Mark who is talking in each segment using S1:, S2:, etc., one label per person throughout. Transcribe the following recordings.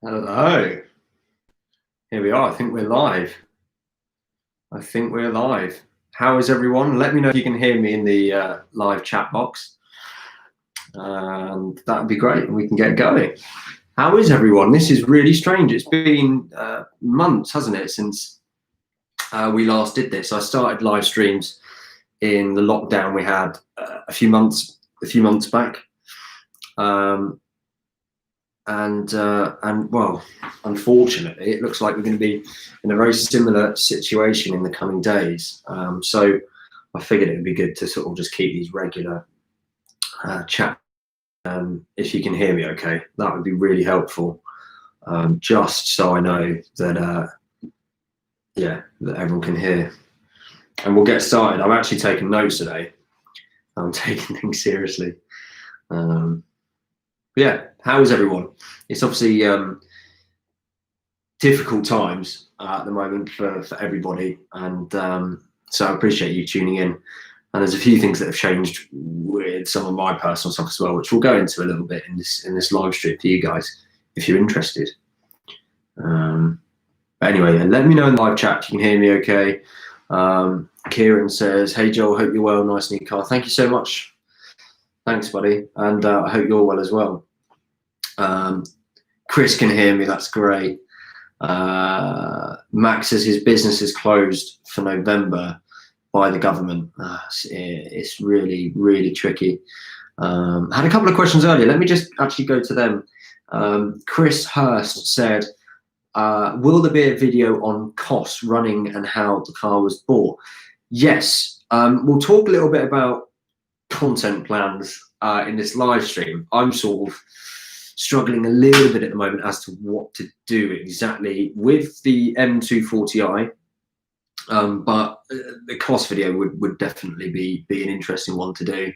S1: Hello. Here we are. I think we're live. How is everyone? Let me know if you can hear me in the live chat box. And that would be great. We can get going. How is everyone? This is really strange. It's been months, hasn't it, since we last did this. I started live streams in the lockdown we had a few months back. And well, unfortunately, it looks like we're going to be in a very similar situation in the coming days. So I figured it would be good to sort of just keep these regular chat. If you can hear me okay, that would be really helpful, just so I know that yeah, that everyone can hear. And we'll get started. I've actually taken notes today. I'm taking things seriously. Yeah, how is everyone? It's obviously difficult times at the moment for everybody, and so I appreciate you tuning in. And there's a few things that have changed with some of my personal stuff as well, which we'll go into a little bit in this live stream for you guys if you're interested. But anyway, yeah, let me know in the live chat if you can hear me okay. Kieran says, "Hey Joel, hope you're well. Nice new car." Thank you so much. Thanks, buddy, and I hope you're well as well. Chris can hear me. That's great. Max says his business is closed for November by the government. It's really, really tricky. I had a couple of questions earlier. Let me just actually go to them. Chris Hurst said, will there be a video on costs running and how the car was bought? Yes. We'll talk a little bit about content plans in this live stream. I'm sort of struggling a little bit at the moment as to what to do exactly with the M240i, but the cost video would definitely be an interesting one to do.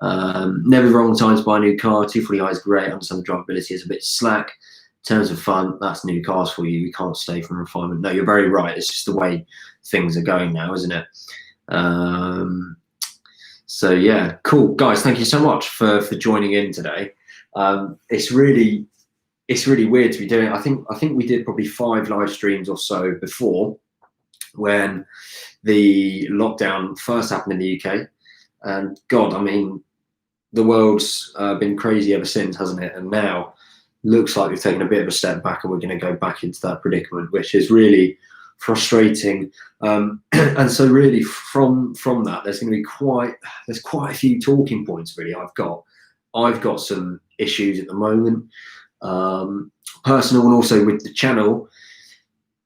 S1: Never the wrong time to buy a new car. 240i is great. I understand the drivability is a bit slack. In terms of fun, that's new cars for you. You can't stay from refinement. No, you're very right. It's just the way things are going now, isn't it? So yeah, cool, guys. Thank you so much for joining in today. It's really weird to be doing it. I think we did probably 5 live streams or so before when the lockdown first happened in the UK, and God, I mean, the world's been crazy ever since, hasn't it? And now looks like we've taken a bit of a step back, and we're going to go back into that predicament, which is really frustrating. And so really from that, there's going to be quite a few talking points. Really, I've got some issues at the moment, personal and also with the channel,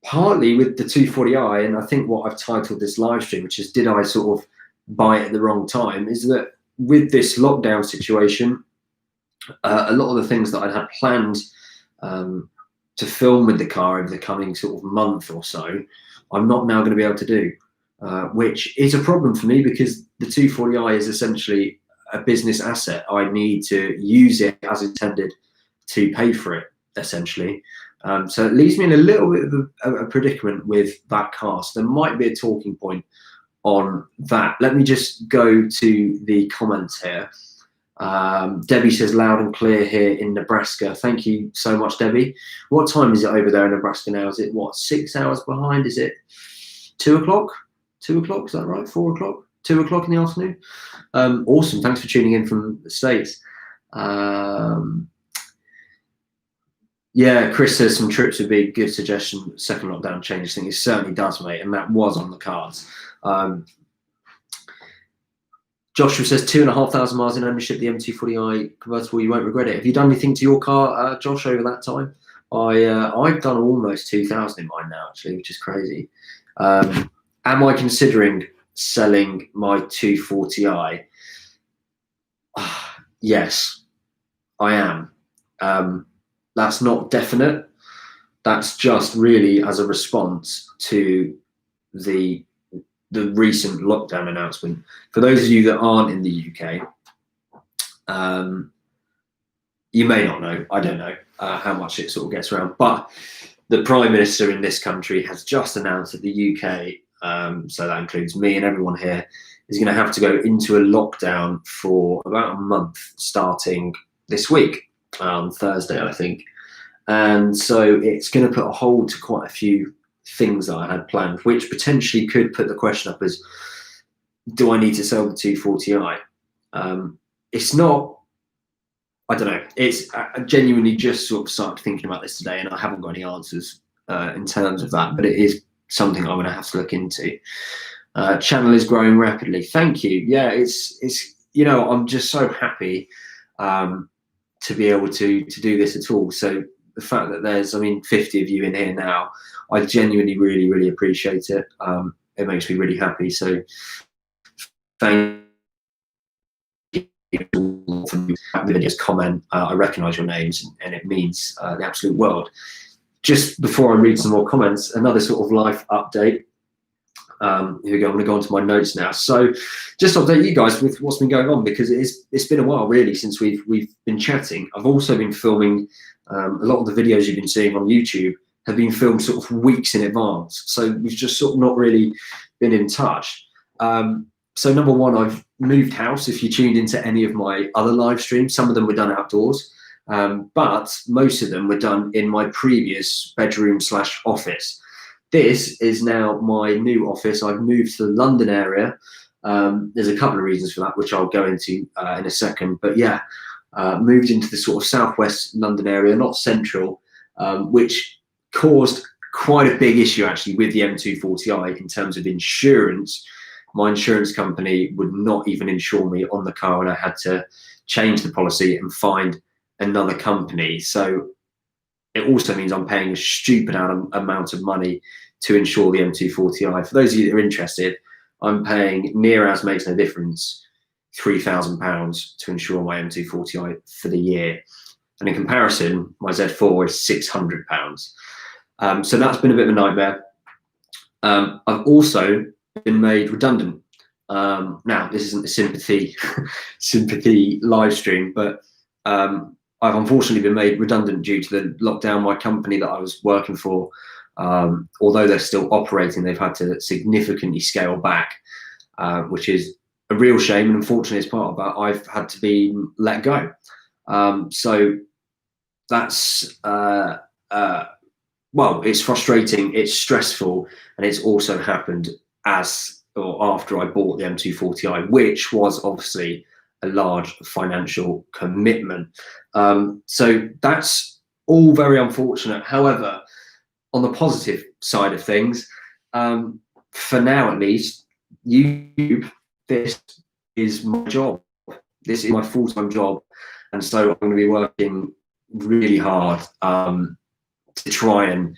S1: partly with the 240i. And I think what I've titled this live stream, which is, did I sort of buy it at the wrong time, is that with this lockdown situation, a lot of the things that I'd had planned to film with the car over the coming sort of month or so, I'm not now going to be able to do, which is a problem for me, because the 240i is essentially a business asset. I need to use it as intended to pay for it, essentially. So it leaves me in a little bit of a predicament with that car. So there might be a talking point on that. Let me just go to the comments here. Debbie says, loud and clear here in Nebraska. Thank you so much, Debbie. What time is it over there in Nebraska now? Is it what, 6 hours behind? Is it 2 o'clock? 2 o'clock, is that right? 4 o'clock? 2 o'clock in the afternoon? Awesome. Thanks for tuning in from the States. Yeah, Chris says some trips would be a good suggestion. Second lockdown changes things. It certainly does, mate, and that was on the cards. Joshua says 2,500 miles in ownership, the M240i convertible, you won't regret it. Have you done anything to your car, Josh, over that time? I've done almost 2,000 in mine now, actually, which is crazy. Am I considering selling my 240i? Yes, I am. That's not definite. That's just really as a response to the recent lockdown announcement. For those of you that aren't in the UK, you may not know, I don't know how much it sort of gets around, but the Prime Minister in this country has just announced that the UK, so that includes me and everyone here, is going to have to go into a lockdown for about a month starting this week, Thursday, I think. And so it's going to put a hold to quite a few things that I had planned, which potentially could put the question up as, do I need to sell the 240i? It's not, I don't know. I genuinely just sort of started thinking about this today, and I haven't got any answers in terms of that, but it is something I'm going to have to look into. Channel is growing rapidly. Thank you. Yeah, it's I'm just so happy to be able to do this at all. So the fact that there's 50 of you in here now, I genuinely really appreciate it. It makes me really happy. So thank you for the videos comment. I recognize your names, and it means the absolute world. Just before I read some more comments, another sort of life update. Here we go. I'm going to go on to my notes now. So just update you guys with what's been going on, because it's been a while really since we've been chatting. I've also been filming a lot of the videos you've been seeing on YouTube have been filmed sort of weeks in advance. So we've just sort of not really been in touch. So number one, I've moved house. If you tuned into any of my other live streams, some of them were done outdoors, but most of them were done in my previous bedroom / office. This is now my new office. I've moved to the London area. There's a couple of reasons for that, which I'll go into in a second. But yeah, moved into the sort of southwest London area, not central, which caused quite a big issue actually with the M240i in terms of insurance. My insurance company would not even insure me on the car, and I had to change the policy and find another company. So it also means I'm paying a stupid amount of money to insure the M240i. For those of you that are interested, I'm paying, near as makes no difference, £3,000 to insure my M240i for the year. And in comparison, my Z4 is £600. So that's been a bit of a nightmare. I've also been made redundant. Now, this isn't a sympathy live stream, but I've unfortunately been made redundant due to the lockdown. My company that I was working for, although they're still operating, they've had to significantly scale back, which is a real shame. And unfortunately, as part of that, I've had to be let go. So that's, well, it's frustrating, it's stressful, and it's also happened after I bought the M240i, which was obviously a large financial commitment. So that's all very unfortunate. However, on the positive side of things, for now at least, YouTube, this is my job. This is my full-time job. And so I'm going to be working really hard to try and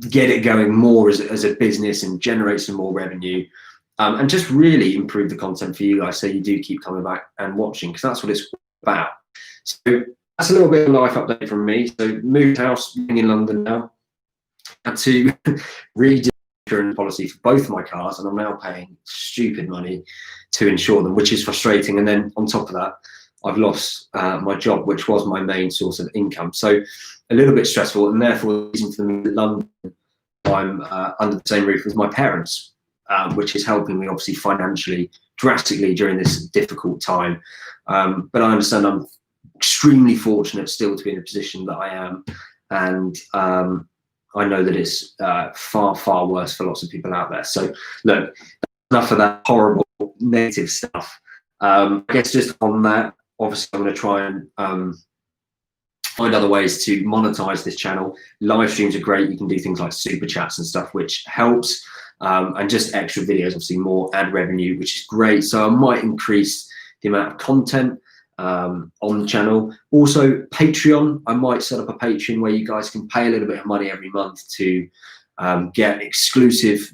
S1: get it going more as a business and generate some more revenue, and just really improve the content for you guys so you do keep coming back and watching, because that's what it's about. So that's a little bit of a life update from me. So moved house, living in London now, had to redo the insurance policy for both my cars, and I'm now paying stupid money to insure them, which is frustrating. And then on top of that, I've lost my job, which was my main source of income. So a little bit stressful, and therefore the reason for the move to London, I'm under the same roof as my parents, which is helping me obviously financially drastically during this difficult time. But I understand I'm extremely fortunate still to be in the position that I am, and I know that it's far worse for lots of people out there. So look, enough of that horrible negative stuff. I guess just on that, obviously I'm going to try and find other ways to monetize this channel. Live streams are great. You can do things like super chats and stuff, which helps, and just extra videos, obviously more ad revenue, which is great. So I might increase the amount of content on the channel. Also Patreon, I might set up a Patreon where you guys can pay a little bit of money every month to get exclusive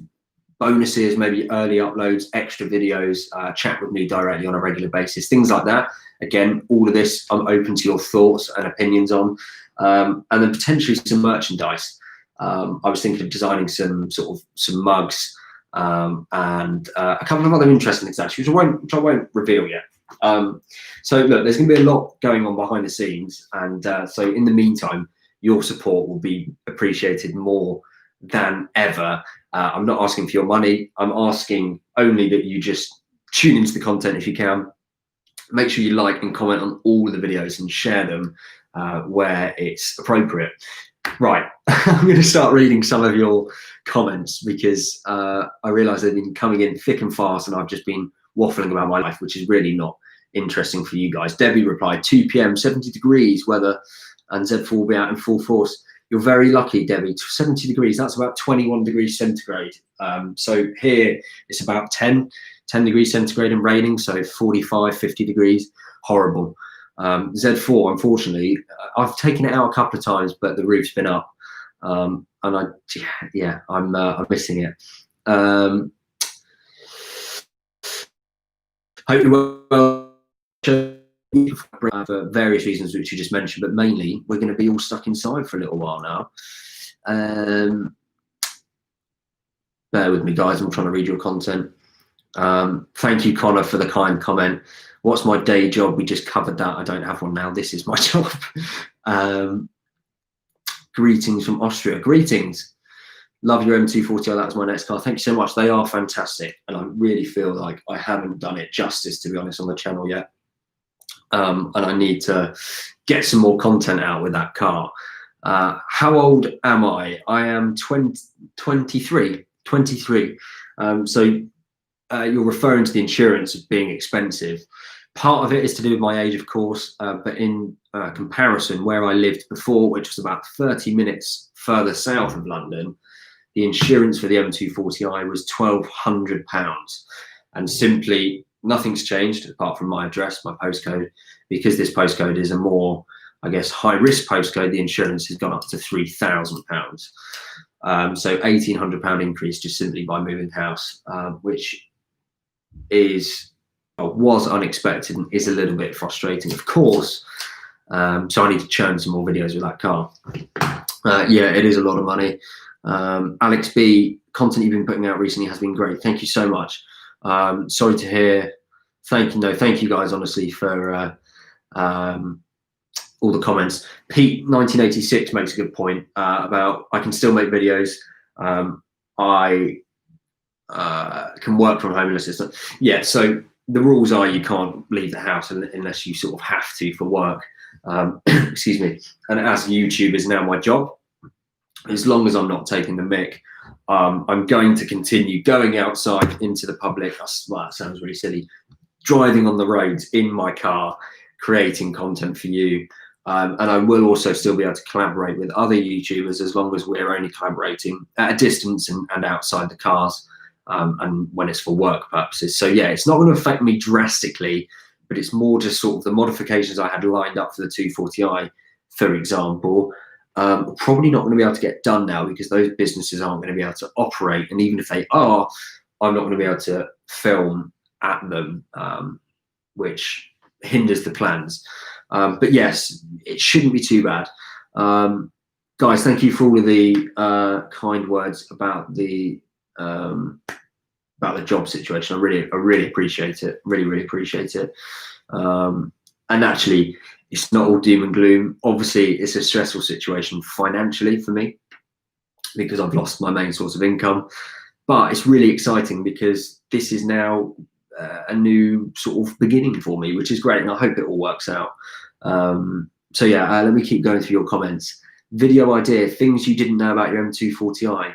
S1: bonuses, maybe early uploads, extra videos, chat with me directly on a regular basis, things like that. Again, all of this, I'm open to your thoughts and opinions on, and then potentially some merchandise. I was thinking of designing some mugs, and a couple of other interesting things actually, which I won't reveal yet. So look, there's going to be a lot going on behind the scenes, and so in the meantime, your support will be appreciated more than ever. I'm not asking for your money. I'm asking only that you just tune into the content if you can. Make sure you like and comment on all of the videos and share them, where it's appropriate. Right, I'm going to start reading some of your comments because I realise they've been coming in thick and fast, and I've just been waffling about my life, which is really not interesting for you guys. Debbie replied, 2 p.m, 70 degrees weather, and Z4 will be out in full force. You're very lucky, Debbie. 70 degrees, that's about 21 degrees centigrade. So here it's about 10 degrees centigrade and raining, so 45, 50 degrees, horrible. Z4, unfortunately, I've taken it out a couple of times, but the roof's been up, and I'm missing it. Hope you're well. For various reasons which you just mentioned, but mainly we're going to be all stuck inside for a little while now. Bear with me, guys. I'm trying to read your content. Thank you, Connor, for the kind comment. What's my day job? We just covered that. I don't have one now. This is my job. Greetings from Austria. Greetings. Love your M240i. That was my next car. Thank you so much. They are fantastic, and I really feel like I haven't done it justice, to be honest, on the channel yet. And I need to get some more content out with that car. How old am I? I am 23. So you're referring to the insurance being expensive. Part of it is to do with my age, of course, but in comparison, where I lived before, which was about 30 minutes further south of London, the insurance for the M240i was £1,200. And simply nothing's changed apart from my address, my postcode. Because this postcode is a more, I guess, high-risk postcode, the insurance has gone up to £3,000. So £1,800 increase just simply by moving house, which was unexpected and is a little bit frustrating, of course. So I need to churn some more videos with that car. Yeah, it is a lot of money. Alex B, content you've been putting out recently has been great. Thank you so much. Sorry to hear. Thank you guys, honestly, for all the comments. Pete 1986 makes a good point about I can still make videos. I can work from home in assistant. Yeah, so the rules are you can't leave the house unless you sort of have to for work. Excuse me. And as YouTube is now my job, as long as I'm not taking the mick, I'm going to continue going outside into the public. Well, that sounds really silly. Driving on the roads in my car, creating content for you. And I will also still be able to collaborate with other YouTubers as long as we're only collaborating at a distance and outside the cars, and when it's for work purposes. So yeah, it's not going to affect me drastically, but it's more just sort of the modifications I had lined up for the 240i, for example, probably not going to be able to get done now because those businesses aren't going to be able to operate. And even if they are, I'm not going to be able to film at them, which hinders the plans. But yes, it shouldn't be too bad. Guys, thank you for all of the kind words about the job situation. I really appreciate it. Really appreciate it. And actually, it's not all doom and gloom. Obviously, it's a stressful situation financially for me because I've lost my main source of income. But it's really exciting because this is now a new sort of beginning for me, which is great, and I hope it all works out. So yeah, let me keep going through your comments. Video idea, things you didn't know about your M240i.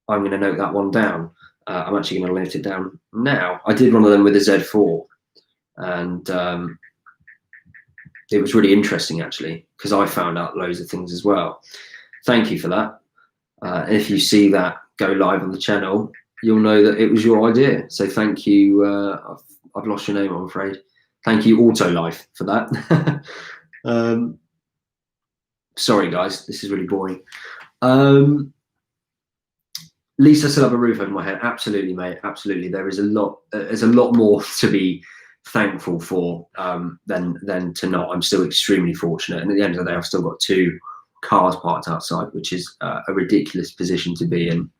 S1: I'm going to note that one down. I'm actually going to note it down now. I did one of them with a Z4, and it was really interesting actually because I found out loads of things as well. Thank you for that. If you see that go live on the channel, you'll know that it was your idea. So thank you. I've lost your name, I'm afraid. Thank you, Autolife, for that. Sorry, guys, this is really boring. Lisa, still have a roof over my head. Absolutely, mate. Absolutely. There's a lot more to be thankful for than to not. I'm still extremely fortunate. And at the end of the day, I've still got 2 cars parked outside, which is a ridiculous position to be in.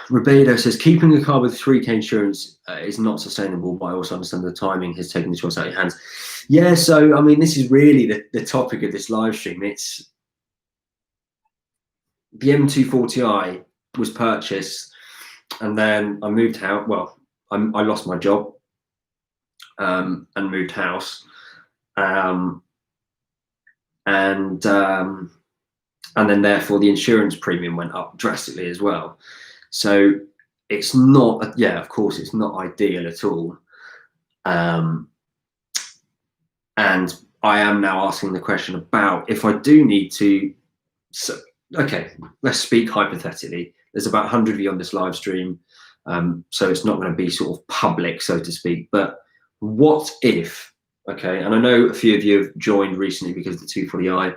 S1: Rubedo says, keeping a car with 3K insurance is not sustainable, but I also understand the timing has taken the choice out of your hands. Yeah, so I mean, this is really the topic of this live stream. It's the M240i was purchased, and then I moved out. Well, I lost my job. and moved house, and then therefore the insurance premium went up drastically as well. So it's not, yeah, of course, it's not ideal at all. And I am now asking the question about if I do need to. So, okay, let's speak hypothetically. There's about 100 of you on this live stream, so it's not going to be sort of public, so to speak. But what if, okay, and I know a few of you have joined recently because of the 240i.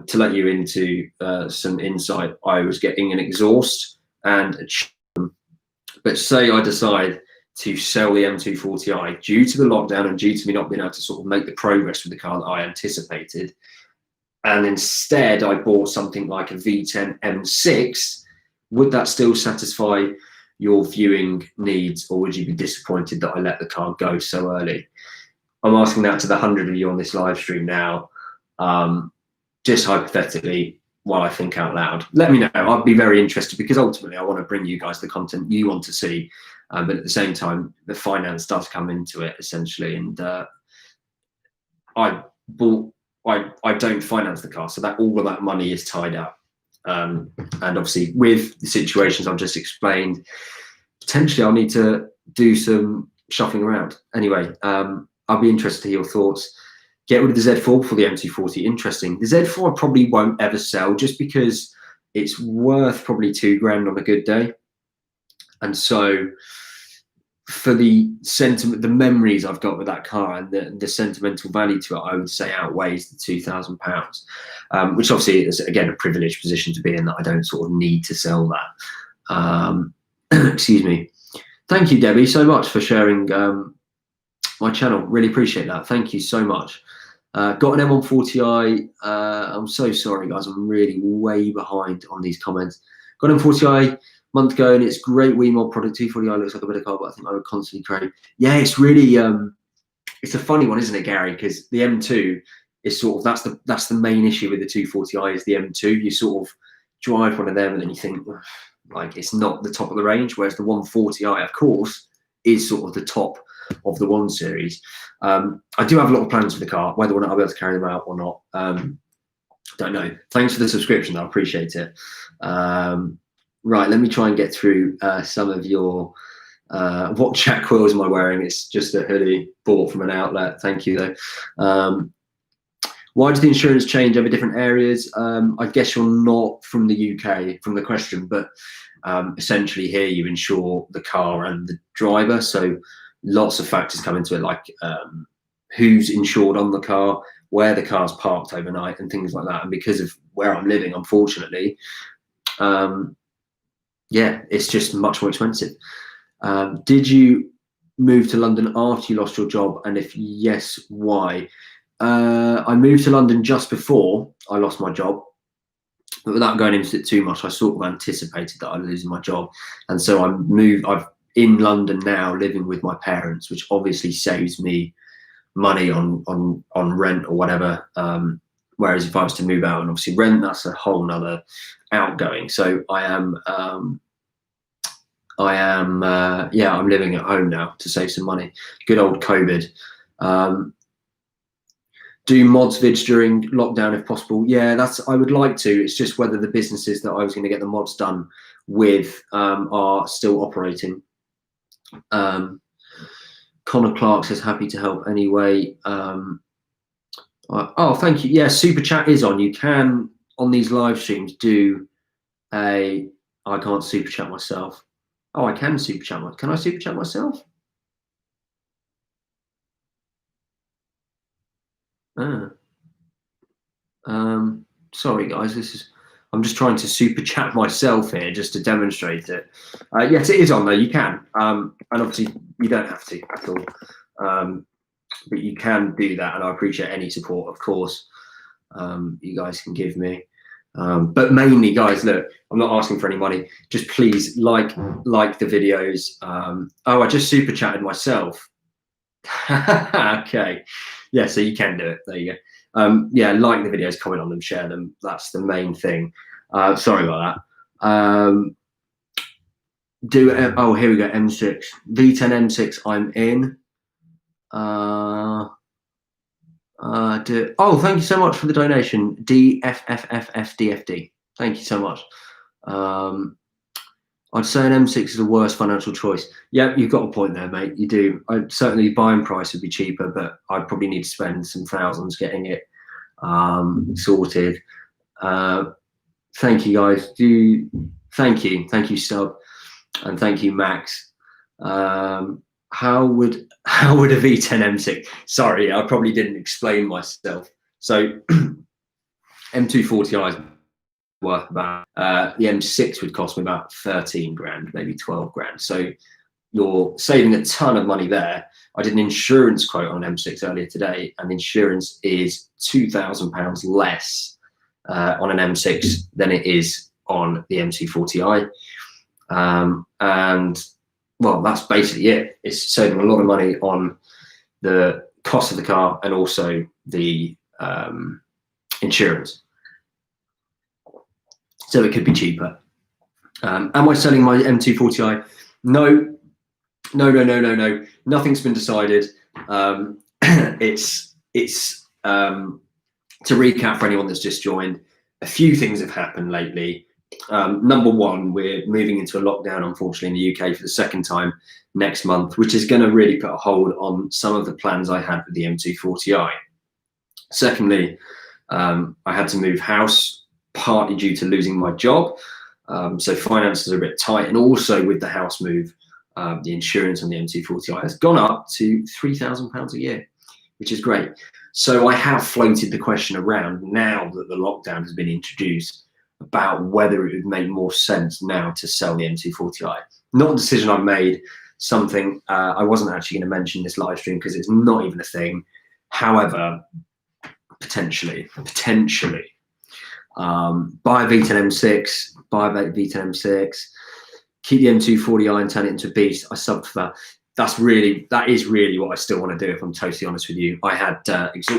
S1: To let you into some insight, I was getting an exhaust and a but say I decide to sell the M240i due to the lockdown and due to me not being able to sort of make the progress with the car that I anticipated, and instead I bought something like a V10 M6, would that still satisfy your viewing needs, or would you be disappointed that I let the car go so early? I'm asking that to the 100 of you on this live stream now, just hypothetically, while I think out loud. Let me know. I'd be very interested, because ultimately I want to bring you guys the content you want to see, but at the same time, the finance does come into it essentially, and I don't finance the car, so that all of that money is tied up. And obviously, with the situations I've just explained, potentially I'll need to do some shuffling around. Anyway, I'll be interested to hear your thoughts. Get rid of the Z4 for the M240. Interesting. The Z4 I probably won't ever sell, just because it's worth probably £2,000 on a good day. And so for the sentiment, the memories I've got with that car and the sentimental value to it, I would say outweighs the £2,000, which obviously is, again, a privileged position to be in, that I don't sort of need to sell that. Excuse me. Thank you, Debbie, so much for sharing my channel. Really appreciate that. Thank you so much. Got an M140i. I'm so sorry, guys. I'm really way behind on these comments. Got an M40i month ago, and it's great Wemod product. 240i looks like a bit of car, but I think I would constantly crave. Yeah, it's really it's a funny one, isn't it, Gary? Because the M2 is sort of, that's the main issue with the 240i is the M2. You sort of drive one of them and then you think, like, it's not the top of the range, whereas the 140i, of course, is sort of the top of the 1 Series. I do have a lot of plans for the car. Whether or not I'll be able to carry them out or not, don't know. Thanks for the subscription, I appreciate it. Right, let me try and get through some of your what jack wheels am I wearing? It's just a hoodie bought from an outlet. Thank you though. Why does the insurance change over different areas? I guess you're not from the UK from the question, but essentially here you insure the car and the driver, so lots of factors come into it, like who's insured on the car, where the car's parked overnight, and things like that. And because of where I'm living, unfortunately, yeah, it's just much more expensive. Did you move to London after you lost your job? And if yes, why? I moved to London just before I lost my job. But without going into it too much, I sort of anticipated that I'd lose my job. And so I'm in London now, living with my parents, which obviously saves me money on rent or whatever. Whereas if I was to move out and obviously rent, that's a whole nother outgoing. So I'm living at home now to save some money. Good old COVID. Do mods vids during lockdown if possible. Yeah, I would like to. It's just whether the businesses that I was going to get the mods done with are still operating. Connor Clark says happy to help anyway. Oh, thank you. Yeah, super chat is on. You can on these live streams do I can't super chat myself. Oh, I can super chat. Can I super chat myself? Sorry guys, I'm just trying to super chat myself here just to demonstrate it. Yes, it is on there. You can, and obviously you don't have to at all, but you can do that, and I appreciate any support, of course, you guys can give me. But mainly, guys, look, I'm not asking for any money. Just please like the videos. Oh, I just super chatted myself. Okay, yeah, so you can do it. There you go. Yeah, like the videos, comment on them, share them. That's the main thing. Sorry about that. Oh, here we go. M6 V10 M6. I'm in. Oh, thank you so much for the donation, DFFFFDFD. Thank you so much. I'd say an M6 is the worst financial choice. Yeah, you've got a point there, mate. You do. Certainly buying price would be cheaper, but I'd probably need to spend some thousands getting it sorted. Thank you, guys. Thank you, Stub, and thank you, Max. How would a V10 M6? Sorry, I probably didn't explain myself. So M240i is worth about the M6 would cost me about 13 grand, maybe 12 grand. So you're saving a ton of money there. I did an insurance quote on an M6 earlier today, and insurance is £2,000 less on an M6 than it is on the M240i. And well, that's basically it. It's saving a lot of money on the cost of the car and also the insurance. So it could be cheaper. Am I selling my M240i? No. Nothing's been decided. It's to recap for anyone that's just joined, a few things have happened lately. Number one, we're moving into a lockdown, unfortunately, in the UK for the second time next month, which is going to really put a hold on some of the plans I had with the M240i. Secondly, I had to move house, partly due to losing my job. So finances are a bit tight, and also with the house move, the insurance on the M240i has gone up to £3,000 a year, which is great. So I have floated the question around now that the lockdown has been introduced about whether it would make more sense now to sell the M240i. Not a decision I've made, something I wasn't actually going to mention this live stream because it's not even a thing. However, potentially, buy a V10 M6, buy a V10 M6, keep the M240i and turn it into a beast. I subbed for that. That is really what I still want to do, if I'm totally honest with you. I had,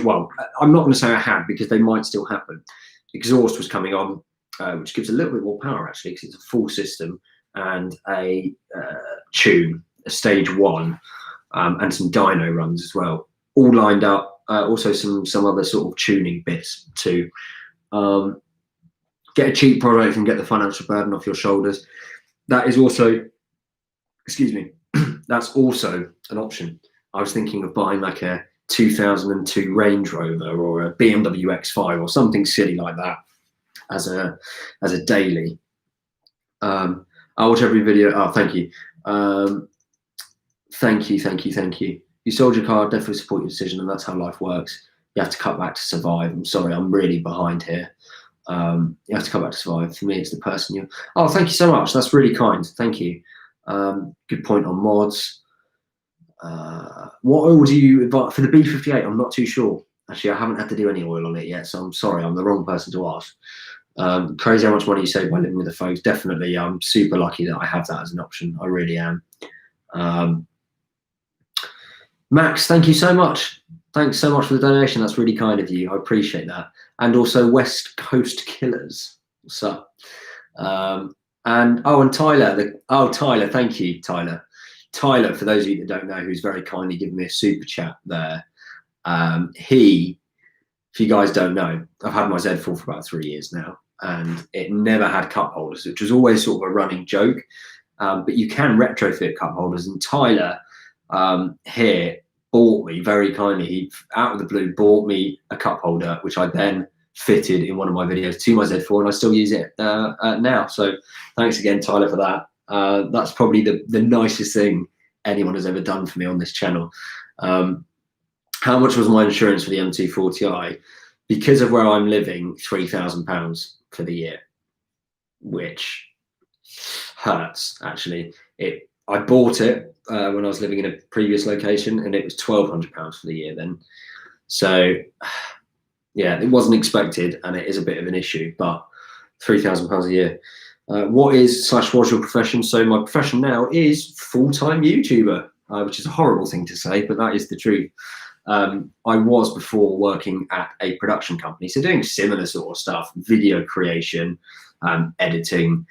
S1: well, I'm not going to say I had, because they might still happen. Exhaust was coming on, which gives a little bit more power actually, because it's a full system and a tune, a stage 1, and some dyno runs as well, all lined up. Also some other sort of tuning bits too. Get a cheap product and get the financial burden off your shoulders. That is also, excuse me, that's also an option. I was thinking of buying like a 2002 Range Rover or a BMW X5 or something silly like that as a daily. I'll watch every video. Oh, thank you. Thank you. You sold your car, definitely support your decision, and that's how life works. You have to cut back to survive. I'm sorry, I'm really behind here. You have to cut back to survive. For me, it's the person you. Oh, thank you so much. That's really kind. Thank you. Good point on mods. What oil do you advise for the B58? I'm not too sure. Actually, I haven't had to do any oil on it yet, so I'm sorry. I'm the wrong person to ask. Crazy how much money you save by living with the folks. Definitely, I'm super lucky that I have that as an option. I really am. Max, thank you so much. Thanks so much for the donation. That's really kind of you. I appreciate that. And also West Coast Killers. What's up? And Tyler. Tyler, thank you, Tyler. Tyler, for those of you that don't know, who's very kindly given me a super chat there. If you guys don't know, I've had my Z4 for about 3 years now, and it never had cup holders, which was always sort of a running joke. But you can retrofit cup holders, and Tyler here bought me very kindly. He, out of the blue, bought me a cup holder, which I then fitted in one of my videos to my Z4, and I still use it now. So thanks again, Tyler, for that. That's probably the nicest thing anyone has ever done for me on this channel. How much was my insurance for the M240i? Because of where I'm living, £3,000 for the year, which hurts actually. I bought it when I was living in a previous location, and it was £1,200 for the year then. So yeah, it wasn't expected, and it is a bit of an issue, but £3,000 a year. What is / was your profession? So my profession now is full-time YouTuber, which is a horrible thing to say, but that is the truth. I was before working at a production company, so doing similar sort of stuff, video creation, editing,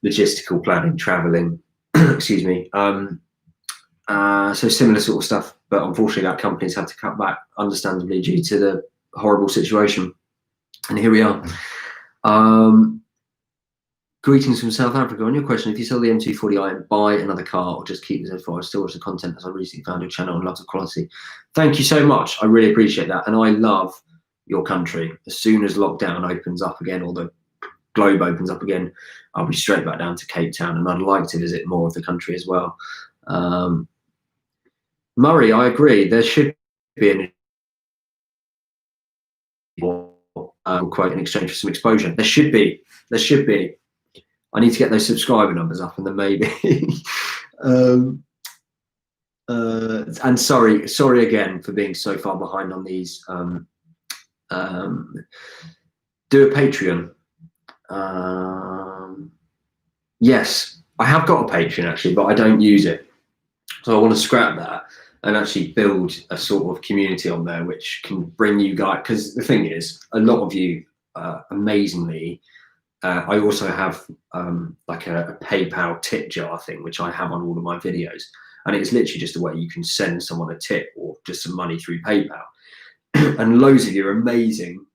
S1: logistical planning, traveling, excuse me. So similar sort of stuff, but unfortunately that company's had to cut back, understandably, due to the horrible situation. And here we are. Greetings from South Africa. On your question, if you sell the M240i and buy another car or just keep the Z4, I still watch the content as I recently found your channel and love the quality. Thank you so much. I really appreciate that. And I love your country. As soon as lockdown opens up again, or the globe opens up again, I'll be straight back down to Cape Town, and I'd like to visit more of the country as well. Murray, I agree. There should be an quote in exchange for some exposure. There should be. There should be. I need to get those subscriber numbers up, and then maybe. And sorry again for being so far behind on these. Do a Patreon. Yes, I have got a Patreon actually, but I don't use it, so I want to scrap that and actually build a sort of community on there, which can bring you guys. Because the thing is, a lot of you, amazingly. I also have like a PayPal tip jar thing, which I have on all of my videos. And it's literally just a way you can send someone a tip or just some money through PayPal. And loads of you are amazing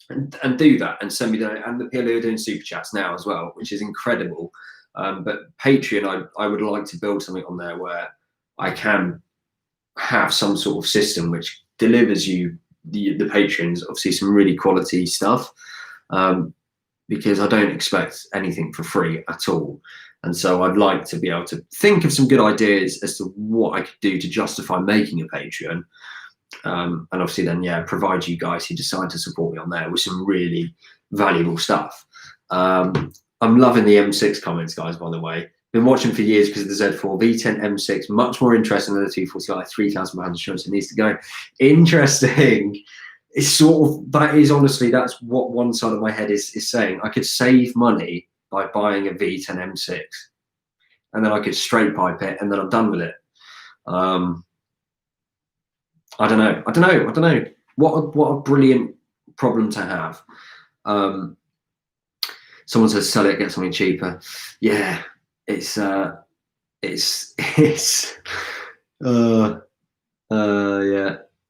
S1: and do that and send me that. And the people who are doing super chats now as well, which is incredible. But Patreon, I would like to build something on there where I can have some sort of system which delivers you, the patrons, obviously some really quality stuff. Because I don't expect anything for free at all. And so I'd like to be able to think of some good ideas as to what I could do to justify making a Patreon. And obviously then, yeah, provide you guys who decide to support me on there with some really valuable stuff. I'm loving the M6 comments, guys, by the way. Been watching for years because of the Z4. V10 M6, much more interesting than the 240i, £3,000 insurance. It needs to go. Interesting. It's sort of, that is honestly, that's what one side of my head is saying. I could save money by buying a V10 M6 and then I could straight pipe it and then I'm done with it. I don't know. What a brilliant problem to have. Someone says sell it, get something cheaper. Yeah, yeah.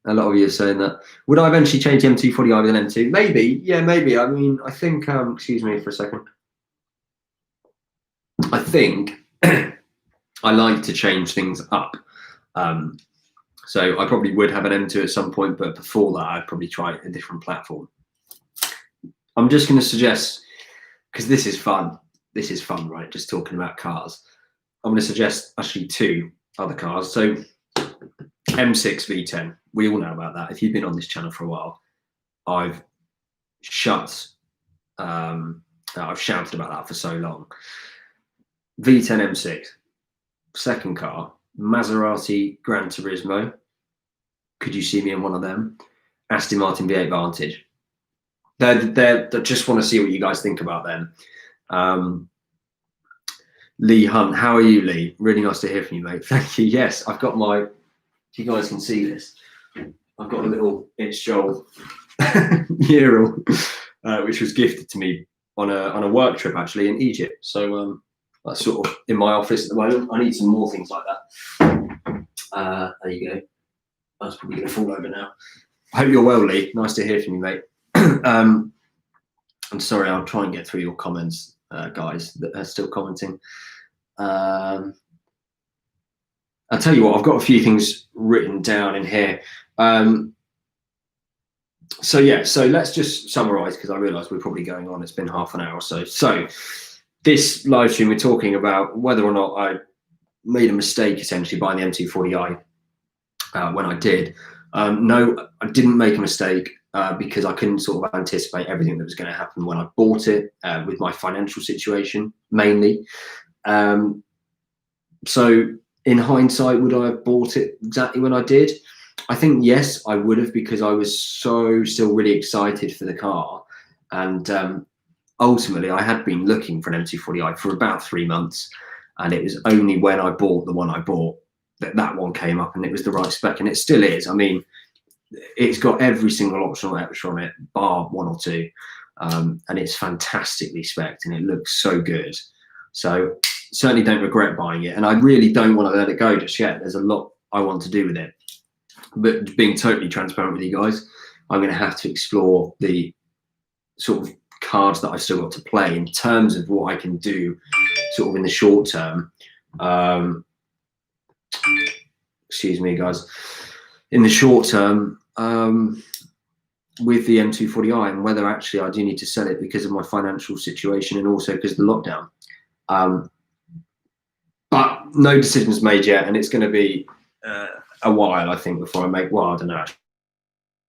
S1: A lot of you are saying that. Would I eventually change the M240i with an M2? Maybe, yeah, maybe. I mean, I think, excuse me for a second. I think I like to change things up. So I probably would have an M2 at some point, but before that, I'd probably try a different platform. I'm just going to suggest, because this is fun. This is fun, right? Just talking about cars. I'm going to suggest actually two other cars. So M6 V10. We all know about that. If you've been on this channel for a while, I've shouted about that for so long. V10 M6. Second car, Maserati Gran Turismo. Could you see me in one of them? Aston Martin V8 Vantage. They just want to see what you guys think about them. Lee Hunt, how are you, Lee? Really nice to hear from you, mate. Thank you. Yes, I've got my, if you guys can see this, I've got a little It's Joel mural, which was gifted to me on a work trip actually in Egypt. So that's sort of in my office at the moment. I need some more things like that. There you go. That's probably going to fall over now. I hope you're well, Lee. Nice to hear from you, mate. I'm sorry, I'll try and get through your comments, guys, that are still commenting. I'll tell you what, I've got a few things written down in here. So yeah, so let's just summarize, because I realize we're probably going on. It's been half an hour or so. So this live stream, we're talking about whether or not I made a mistake essentially buying the M240i when I did. No, I didn't make a mistake because I couldn't sort of anticipate everything that was going to happen when I bought it, with my financial situation mainly. So in hindsight, would I have bought it exactly when I did? I think yes, I would have, because I was still really excited for the car. And ultimately, I had been looking for an M240i for about 3 months. And it was only when I bought the one I bought that one came up, and it was the right spec. And it still is. I mean, it's got every single optional extra on it, bar one or two. And it's fantastically spec'd and it looks so good. So certainly don't regret buying it, and I really don't want to let it go just yet. There's a lot I want to do with it, but being totally transparent with you guys, I'm going to have to explore the sort of cards that I've still got to play in terms of what I can do sort of in the short term. Excuse me, guys. In the short term, with the M240i, and whether actually I do need to sell it because of my financial situation and also because of the lockdown. But no decisions made yet, and it's going to be a while, I think, before I make. Well, I don't know.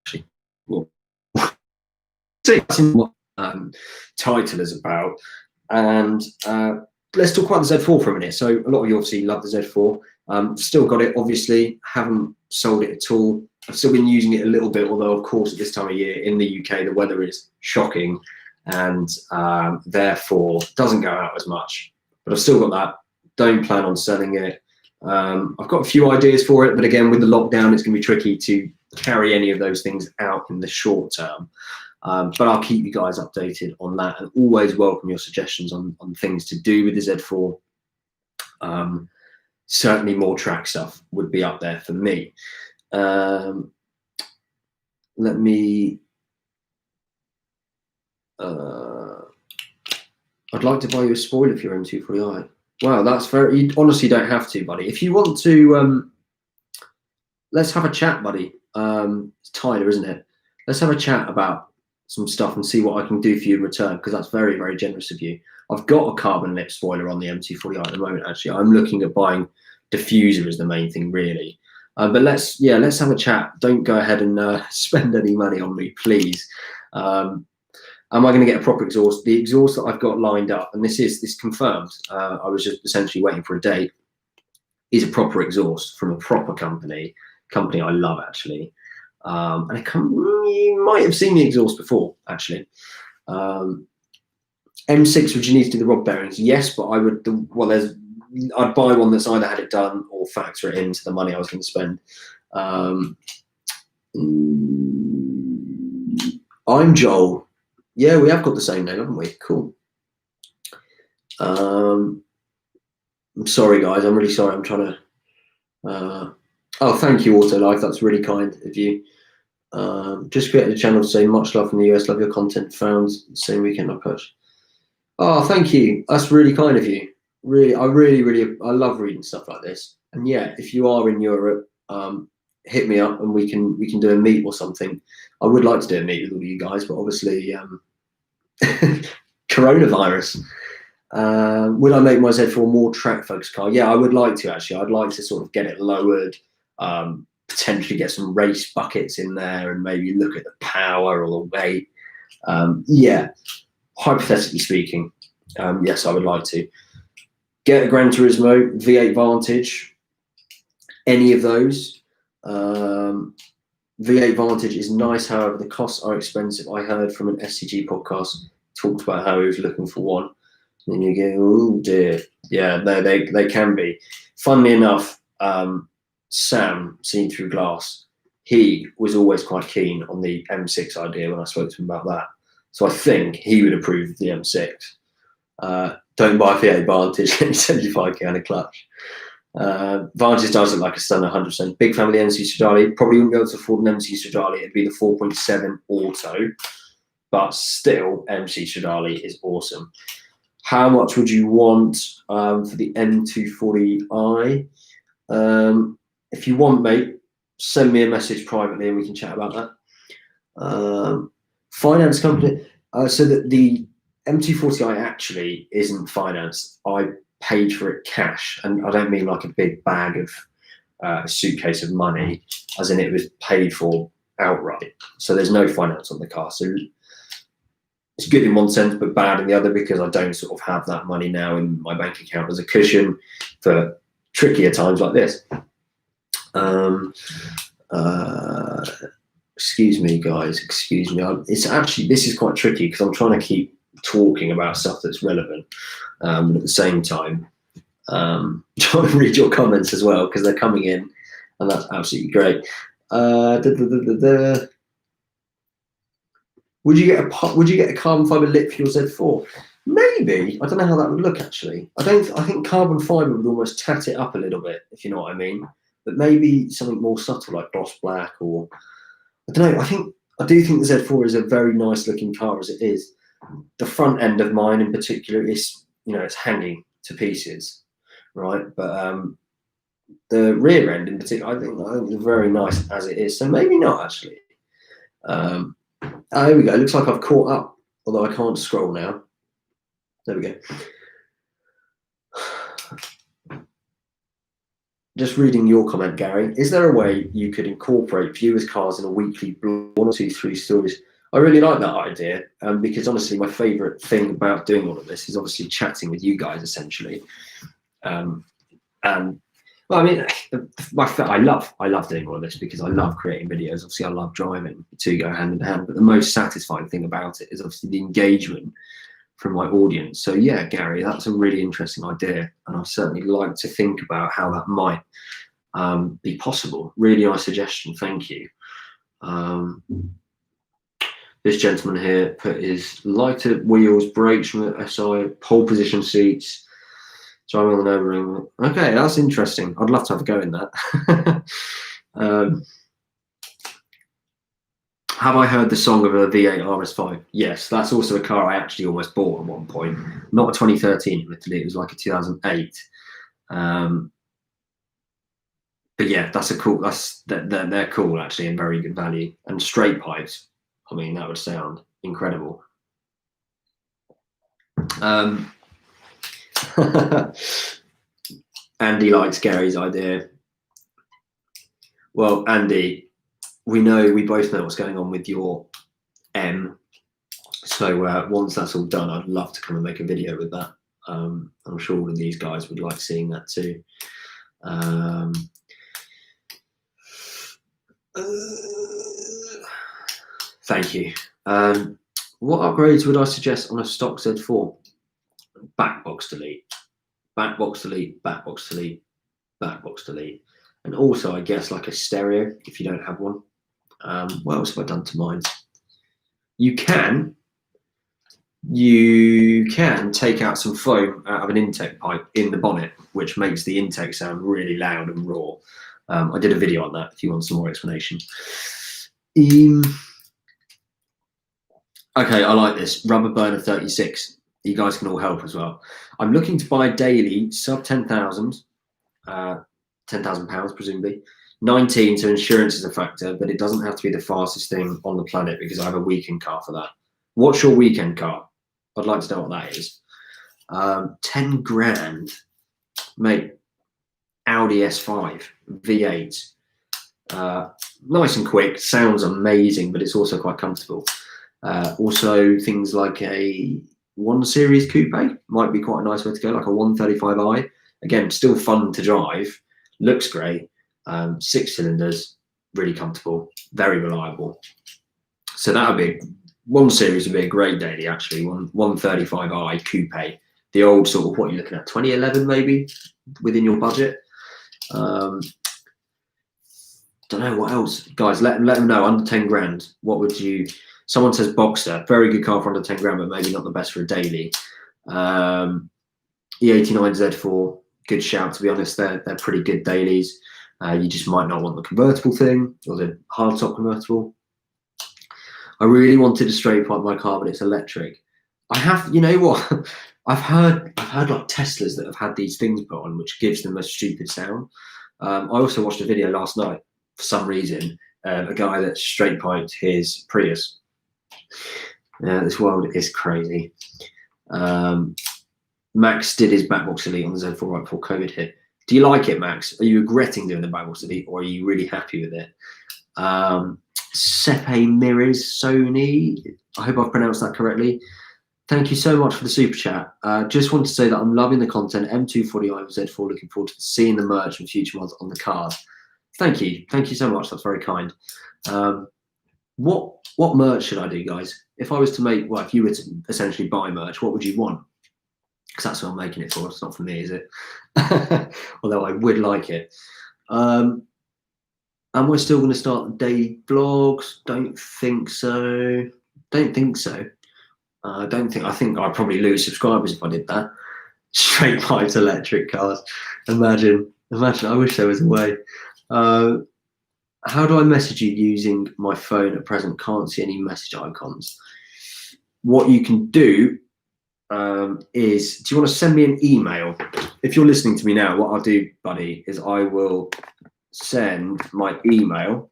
S1: Actually, we'll see what title is about, and let's talk about the Z4 for a minute. So a lot of you obviously love the Z4. Still got it, obviously. Haven't sold it at all. I've still been using it a little bit, although of course at this time of year in the UK the weather is shocking, and therefore doesn't go out as much. But I've still got that. Don't plan on selling it. I've got a few ideas for it, but again, with the lockdown, it's going to be tricky to carry any of those things out in the short term. But I'll keep you guys updated on that, and always welcome your suggestions on things to do with the Z4. Certainly more track stuff would be up there for me. Let me, I'd like to buy you a spoiler for your M240i. Wow, that's very, you honestly don't have to, buddy. If you want to, let's have a chat, buddy. It's Tyler, isn't it? Let's have a chat about some stuff and see what I can do for you in return, because that's very, very generous of you. I've got a carbon lip spoiler on the M240i at the moment, actually. I'm looking at buying diffuser as the main thing, really. But let's have a chat. Don't go ahead and spend any money on me, please. Am I going to get a proper exhaust? The exhaust that I've got lined up, and this confirmed, I was just essentially waiting for a date, is a proper exhaust from a proper company I love, actually. And you might have seen the exhaust before, actually. M6, would you need to do the rod bearings? Yes, but I would. I'd buy one that's either had it done or factor it into the money I was going to spend. I'm Joel. Yeah, we have got the same name, haven't we? Cool. I'm sorry, guys. I'm really sorry. I'm trying to. Oh, thank you, Autolife. That's really kind of you. Just created a channel to say much love from the US. Love your content. Found the same weekend I pushed. Oh, thank you. That's really kind of you. Really, I love reading stuff like this. And yeah, if you are in Europe, hit me up and we can do a meet or something. I would like to do a meet with all you guys, but obviously, coronavirus. Would I make my Z4 more track focused car? Yeah, I would like to, actually. I'd like to sort of get it lowered, potentially get some race buckets in there, and maybe look at the power or the weight. Yeah, hypothetically speaking, yes, I would like to. Get a Gran Turismo, V8 Vantage, any of those. V8 Vantage is nice, however, the costs are expensive. I heard from an SCG podcast, talked about how he was looking for one. And you go, oh dear. Yeah, they can be. Funnily enough, Sam, Seen Through Glass, he was always quite keen on the M6 idea when I spoke to him about that. So I think he would approve of the M6. Don't buy a V8 Vantage, let me send you 5k on a clutch. Vantage does look like a stunner, 100%. Big fan of the MC Stradale. Probably wouldn't be able to afford an MC Stradale. It'd be the 4.7 auto, but still, MC Stradale is awesome. How much would you want for the M240i? If you want, mate, send me a message privately and we can chat about that. Finance company. So that the M240i actually isn't financed. I paid for it cash, and I don't mean like a big bag of a suitcase of money, as in it was paid for outright. So there's no finance on the car. So it's good in one sense, but bad in the other, because I don't sort of have that money now in my bank account as a cushion for trickier times like this. Excuse me, guys. Excuse me. It's actually, this is quite tricky because I'm trying to keep talking about stuff that's relevant, at the same time trying to read your comments as well, because they're coming in, and that's absolutely great. Would you get a carbon fiber lip for your Z4? Maybe. I don't know how that would look actually. I think carbon fibre would almost tat it up a little bit, if you know what I mean. But maybe something more subtle like gloss black, or I don't know. I do think the Z4 is a very nice looking car as it is. The front end of mine in particular is, it's hanging to pieces, right? But the rear end in particular, I think it's very nice as it is. So maybe not actually. Oh, here we go. It looks like I've caught up, although I can't scroll now. There we go. Just reading your comment, Gary. Is there a way you could incorporate viewers' cars in a weekly blog, 1 or 2, 3 stories? I really like that idea, because honestly, my favourite thing about doing all of this is obviously chatting with you guys, essentially. And well, I mean, I love doing all of this because I love creating videos. Obviously, I love driving. The two go hand in hand. But the most satisfying thing about it is obviously the engagement from my audience. So yeah, Gary, that's a really interesting idea, and I certainly like to think about how that might be possible. Really nice suggestion, thank you. This gentleman here put his lighter wheels, brakes from the SI, pole position seats, driving on the Nürburgring. Okay, that's interesting. I'd love to have a go in that. Have I heard the song of a V8 RS5? Yes, that's also a car I actually almost bought at one point. Not a 2013, admittedly, it was like a 2008. But yeah, that's a cool. They're cool actually, and very good value. And straight pipes. I mean, that would sound incredible. Andy likes Gary's idea. Well, Andy, we both know what's going on with your M. So once that's all done, I'd love to come and make a video with that. I'm sure all of these guys would like seeing that too. Thank you. What upgrades would I suggest on a stock Z4? Back box delete, back box delete, back box delete, back box delete. And also, I guess, like a stereo, if you don't have one. What else have I done to mine? You can take out some foam out of an intake pipe in the bonnet, which makes the intake sound really loud and raw. I did a video on that if you want some more explanation. Okay, I like this. Rubber burner 36. You guys can all help as well. I'm looking to buy daily sub 10,000, £10,000 presumably. 19, so insurance is a factor, but it doesn't have to be the fastest thing on the planet because I have a weekend car for that. What's your weekend car? I'd like to know what that is. 10 grand, mate. Audi S5 V8. Nice and quick, sounds amazing, but it's also quite comfortable. Also, things like a 1 Series coupe might be quite a nice way to go, like a 135i. Again, still fun to drive, looks great. 6 cylinders, really comfortable, very reliable. So that would be 1 Series would be a great daily actually. 135i coupe, the old sort of what you're looking at, 2011 maybe within your budget. Don't know what else, guys. Let them know under 10 grand. What would you? Someone says Boxster, very good car for under 10 grand, but maybe not the best for a daily. E89 Z4, good shout. To be honest, they're pretty good dailies. You just might not want the convertible thing or the hardtop convertible. I really wanted to straight pipe my car, but it's electric. I have, you know what? I've heard like Teslas that have had these things put on, which gives them a stupid sound. I also watched a video last night for some reason, a guy that straight piped his Prius. This world is crazy. Max did his backbox delete on the Z4 right before COVID hit. Do you like it, Max? Are you regretting doing the backbox delete, or are you really happy with it? Sepe Mirrors Sony, I hope I've pronounced that correctly. Thank you so much for the super chat. Just want to say that I'm loving the content. M240i with Z4, looking forward to seeing the merch and future mods on the cars. Thank you so much. That's very kind. What merch should I do, guys? If I was to make, well, if you were to essentially buy merch, what would you want? Because that's what I'm making it for. It's not for me, is it? Although I would like it. And we're still going to start the day vlogs. Don't think so. I think I'd probably lose subscribers if I did that. Straight pipes electric cars. Imagine. I wish there was a way. How do I message you using my phone at present? Can't see any message icons. What you can do is, do you want to send me an email? If you're listening to me now, what I'll do, buddy, is I will send my email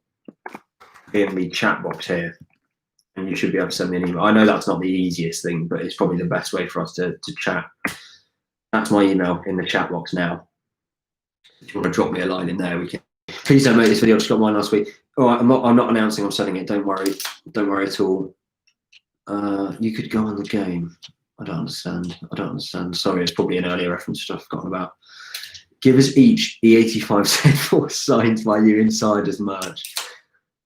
S1: in the chat box here, and you should be able to send me an email. I know that's not the easiest thing, but it's probably the best way for us to chat. That's my email in the chat box now. If you want to drop me a line in there, we can. Please don't make this video. I just got mine last week. All right, I'm not announcing I'm selling it. Don't worry at all. You could go on the game. I don't understand. Sorry, it's probably an earlier reference that I've forgotten about. Give us each E85 Z4 signed by you inside as merch.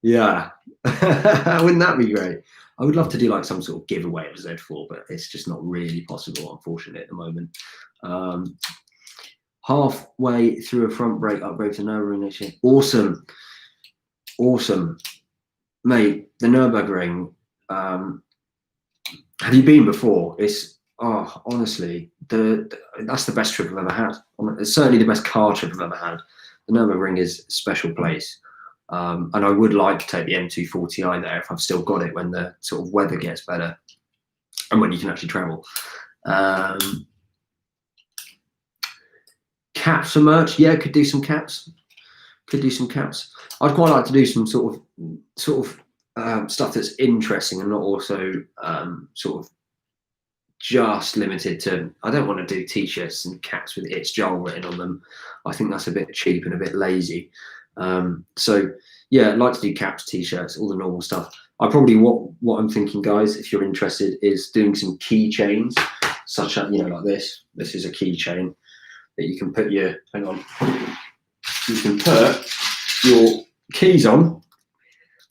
S1: Yeah, wouldn't that be great? I would love to do like some sort of giveaway of Z4, but it's just not really possible, unfortunately, at the moment. Halfway through a front brake upgrade to Nürburgring next year. Awesome, mate. The Nürburgring. Have you been before? It's honestly, that's the best trip I've ever had. It's certainly the best car trip I've ever had. The Nürburgring is a special place, and I would like to take the M240i there if I've still got it when the sort of weather gets better and when you can actually travel. Caps for merch, yeah, could do some caps. I'd quite like to do some sort of stuff that's interesting and not also sort of just limited to. I don't want to do t-shirts and caps with "It's Joel" written on them. I think that's a bit cheap and a bit lazy. So yeah, I'd like to do caps, t-shirts, all the normal stuff. I probably what I'm thinking, guys, if you're interested, is doing some keychains, such as, you know, like this. This is a keychain that you can put your, hang on, you can put your keys on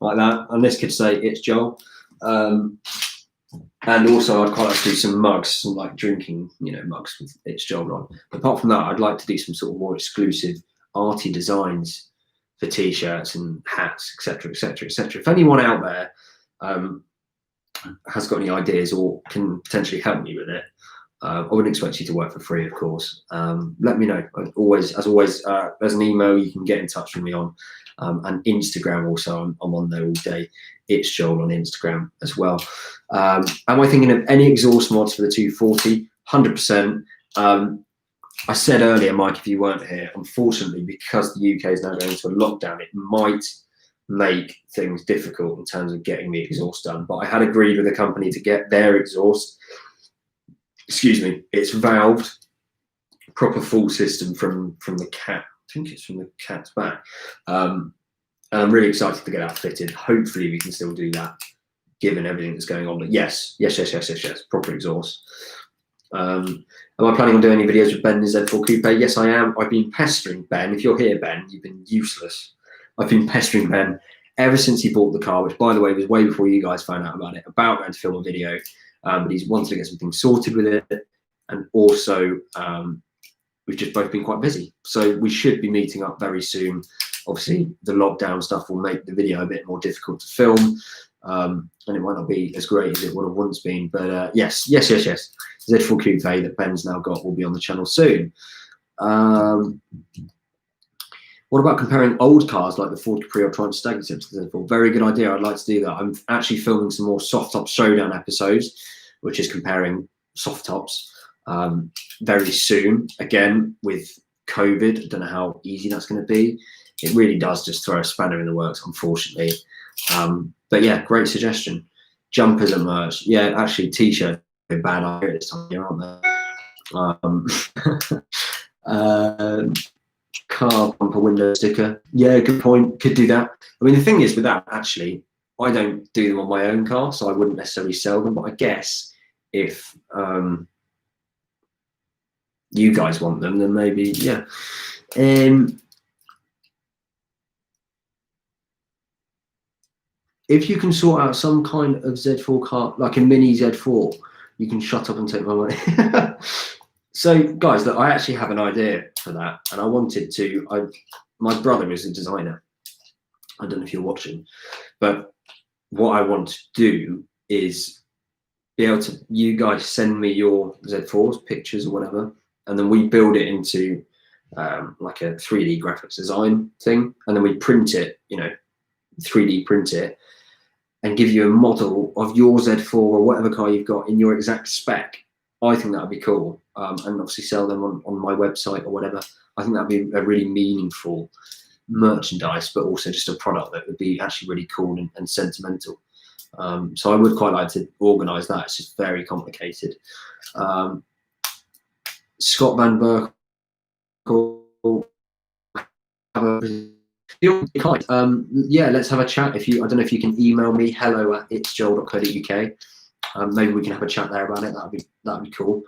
S1: like that, and this could say "It's Joel." And also I'd quite like to do some mugs, some like drinking, you know, mugs with "It's Joel" on. Apart from that, I'd like to do some sort of more exclusive arty designs for t-shirts and hats, etc., etc., etc. If anyone out there has got any ideas or can potentially help me with it, I wouldn't expect you to work for free, of course. Let me know. As always, there's an email you can get in touch with me on, and Instagram also. I'm on there all day. It's Joel on Instagram as well. Am I thinking of any exhaust mods for the 240? 100%. I said earlier, Mike, if you weren't here, unfortunately, because the UK is now going into a lockdown, it might make things difficult in terms of getting the exhaust done. But I had agreed with the company to get their exhaust. Excuse me, it's valved, proper full system from the cat. I think it's from the cat's back. And I'm really excited to get that fitted. Hopefully we can still do that, given everything that's going on. But yes, proper exhaust. Am I planning on doing any videos with Ben in Z4 Coupe? Yes, I am. I've been pestering Ben. If you're here, Ben, you've been useless. I've been pestering Ben ever since he bought the car, which, by the way, was way before you guys found out about it, about going to film a video. But he's wanted to get something sorted with it, and also we've just both been quite busy, so we should be meeting up very soon. Obviously the lockdown stuff will make the video a bit more difficult to film, and it might not be as great as it would have once been, but yes, Z4 Coupe that Ben's now got will be on the channel soon. What about comparing old cars like the Ford Capri or Triumph Stag to the Z4? Very good idea. I'd like to do that. I'm actually filming some more soft top showdown episodes, which is comparing soft tops very soon. Again, with COVID, I don't know how easy that's going to be. It really does just throw a spanner in the works, unfortunately. But yeah, great suggestion. Jumpers and merch. Yeah, actually, t-shirts are a bad idea this time of year, aren't they? Car bumper window sticker. Yeah, good point. Could do that. I mean, the thing is with that, actually, I don't do them on my own car, so I wouldn't necessarily sell them. But I guess if you guys want them, then maybe, yeah. If you can sort out some kind of Z4 car, like a mini Z4, you can shut up and take my money. So, guys, look, I actually have an idea for that, and I wanted to. My brother is a designer. I don't know if you're watching, but what I want to do is be able to, you guys send me your Z4s, pictures or whatever, and then we build it into like a 3D graphics design thing, and then we print it, 3D print it, and give you a model of your Z4 or whatever car you've got in your exact spec. I think that would be cool, and obviously sell them on my website or whatever. I think that'd be a really meaningful merchandise, but also just a product that would be actually really cool and sentimental. So I would quite like to organise that. It's just very complicated. Scott Van Berkel, yeah, let's have a chat. I don't know if you can email me, hello@itsjoel.co.uk. Maybe we can have a chat there about it. That'd be cool.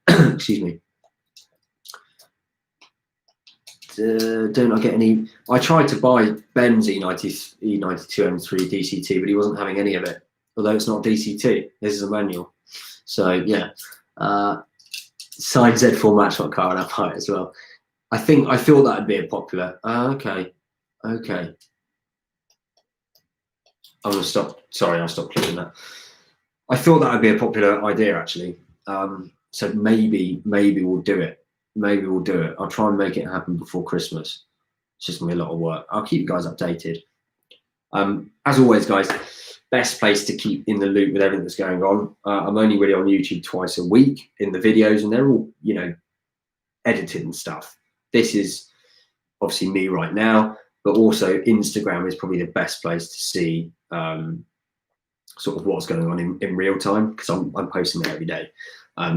S1: Excuse me. Don't I get any? I tried to buy Ben's E92 M3 DCT, but he wasn't having any of it. Although it's not DCT, this is a manual. So yeah, signed Z4 Matchlock car, and I'll buy it as well. I feel that would be a popular. Okay. I'm gonna stop. Sorry, I'll stop clicking that. I thought that would be a popular idea actually. So maybe we'll do it. Maybe we'll do it. I'll try and make it happen before Christmas. It's just gonna be a lot of work. I'll keep you guys updated. As always, guys, best place to keep in the loop with everything that's going on. I'm only really on YouTube twice a week in the videos, and they're all, edited and stuff. This is obviously me right now, but also Instagram is probably the best place to see sort of what's going on in real time, because I'm posting there every day.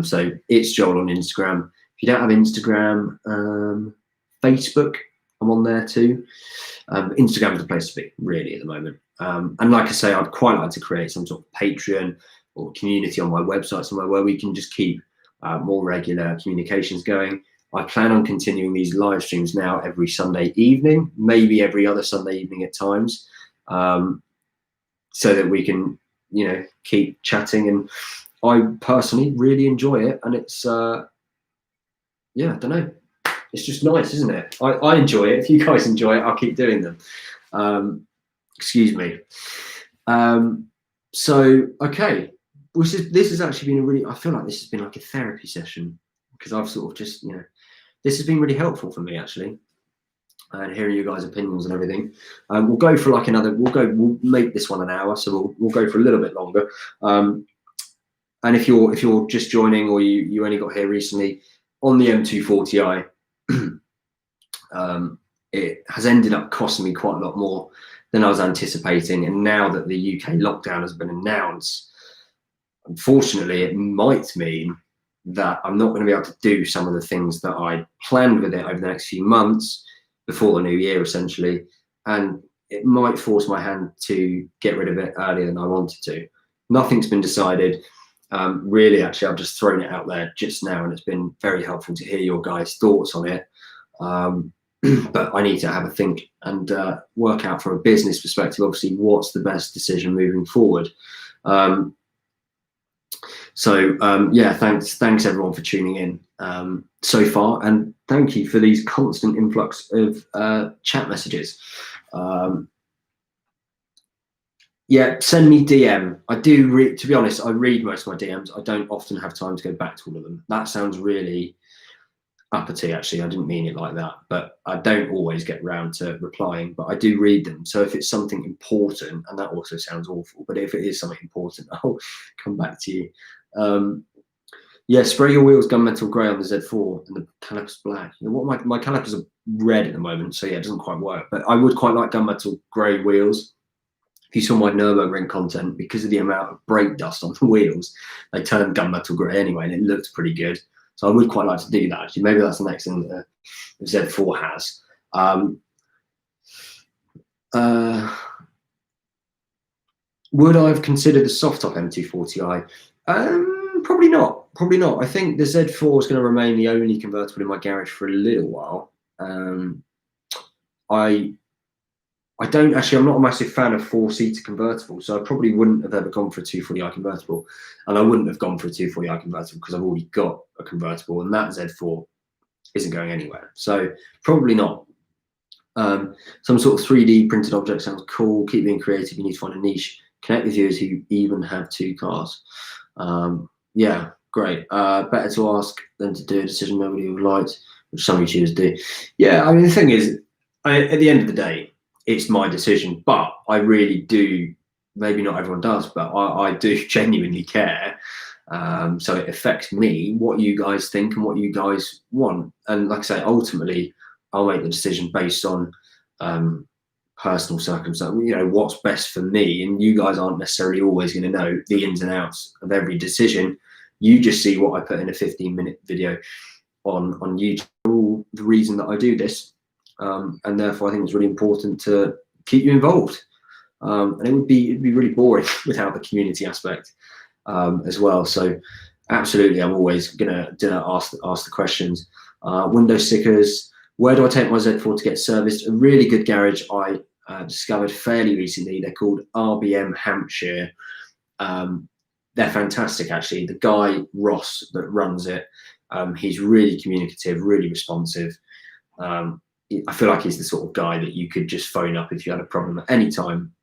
S1: So it's Joel on Instagram. If you don't have Instagram, Facebook, I'm on there too. Instagram is the place to be, really, at the moment. And like I say, I'd quite like to create some sort of Patreon or community on my website somewhere where we can just keep more regular communications going. I plan on continuing these live streams now every Sunday evening, maybe every other Sunday evening at times, so that we can, keep chatting. And I personally really enjoy it, and it's yeah, I don't know. It's just nice, isn't it? I enjoy it. If you guys enjoy it, I'll keep doing them. Excuse me. So, okay. This has actually been a really, I feel like this has been like a therapy session, because I've sort of just, this has been really helpful for me actually. And hearing you guys' opinions and everything. We'll go for like we'll make this one an hour. So we'll go for a little bit longer. And if you're just joining, or you only got here recently, on the M240i, it has ended up costing me quite a lot more than I was anticipating. And now that the UK lockdown has been announced, unfortunately, it might mean that I'm not going to be able to do some of the things that I planned with it over the next few months before the new year, essentially. And it might force my hand to get rid of it earlier than I wanted to. Nothing's been decided. Really, actually, I've just thrown it out there just now, and it's been very helpful to hear your guys' thoughts on it. But I need to have a think and work out from a business perspective, obviously, what's the best decision moving forward. Yeah, thanks everyone for tuning in so far, and thank you for these constant influx of chat messages. Yeah, send me DM. I do read, to be honest, I read most of my DMs. I don't often have time to go back to all of them. That sounds really uppity, actually. I didn't mean it like that, but I don't always get round to replying, but I do read them. So if it's something important, and that also sounds awful, but if it is something important, I'll come back to you. Yeah, spray your wheels gunmetal grey on the Z4 and the calipers black. My calipers are red at the moment, so yeah, it doesn't quite work, but I would quite like gunmetal grey wheels. If you saw my Nürburgring content, because of the amount of brake dust on the wheels, they turned gunmetal grey anyway, and it looked pretty good. So I would quite like to do that, actually. Maybe that's the next thing that the Z4 has. Would I have considered the soft top M240i? Probably not. Probably not. I think the Z4 is going to remain the only convertible in my garage for a little while. I don't actually, I'm not a massive fan of four-seater convertibles, so I probably wouldn't have ever gone for a 240i convertible. And I wouldn't have gone for a 240i convertible because I've already got a convertible, and that Z4 isn't going anywhere. So probably not. Some sort of 3D printed object sounds cool. Keep being creative. You need to find a niche Connect with viewers who even have 2 cars. Yeah, great. Better to ask than to do a decision nobody would like, which some YouTubers do. Yeah, I mean, the thing is, at the end of the day, it's my decision, but I really do, maybe not everyone does, but I do genuinely care. So it affects me, what you guys think and what you guys want. And like I say, ultimately, I'll make the decision based on personal circumstance, what's best for me. And you guys aren't necessarily always going to know the ins and outs of every decision. You just see what I put in a 15-minute video on YouTube. The reason that I do this, and therefore I think it's really important to keep you involved. And it'd be really boring without the community aspect as well. So absolutely, I'm always gonna ask the questions. Window stickers. Where do I take my Z4 to get serviced? A really good garage I discovered fairly recently. They're called RBM Hampshire. They're fantastic, actually. The guy, Ross, that runs it, he's really communicative, really responsive. I feel like he's the sort of guy that you could just phone up if you had a problem at any time.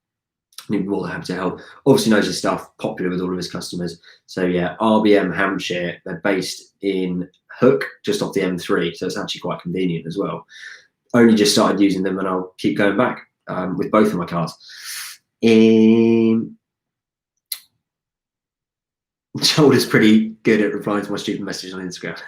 S1: He'd be more than happy to help. Obviously knows his stuff, popular with all of his customers. So yeah, RBM Hampshire, they're based in Hook, just off the M3, so it's actually quite convenient as well. Only just started using them, and I'll keep going back with both of my cars. Joel is pretty good at replying to my stupid messages on Instagram.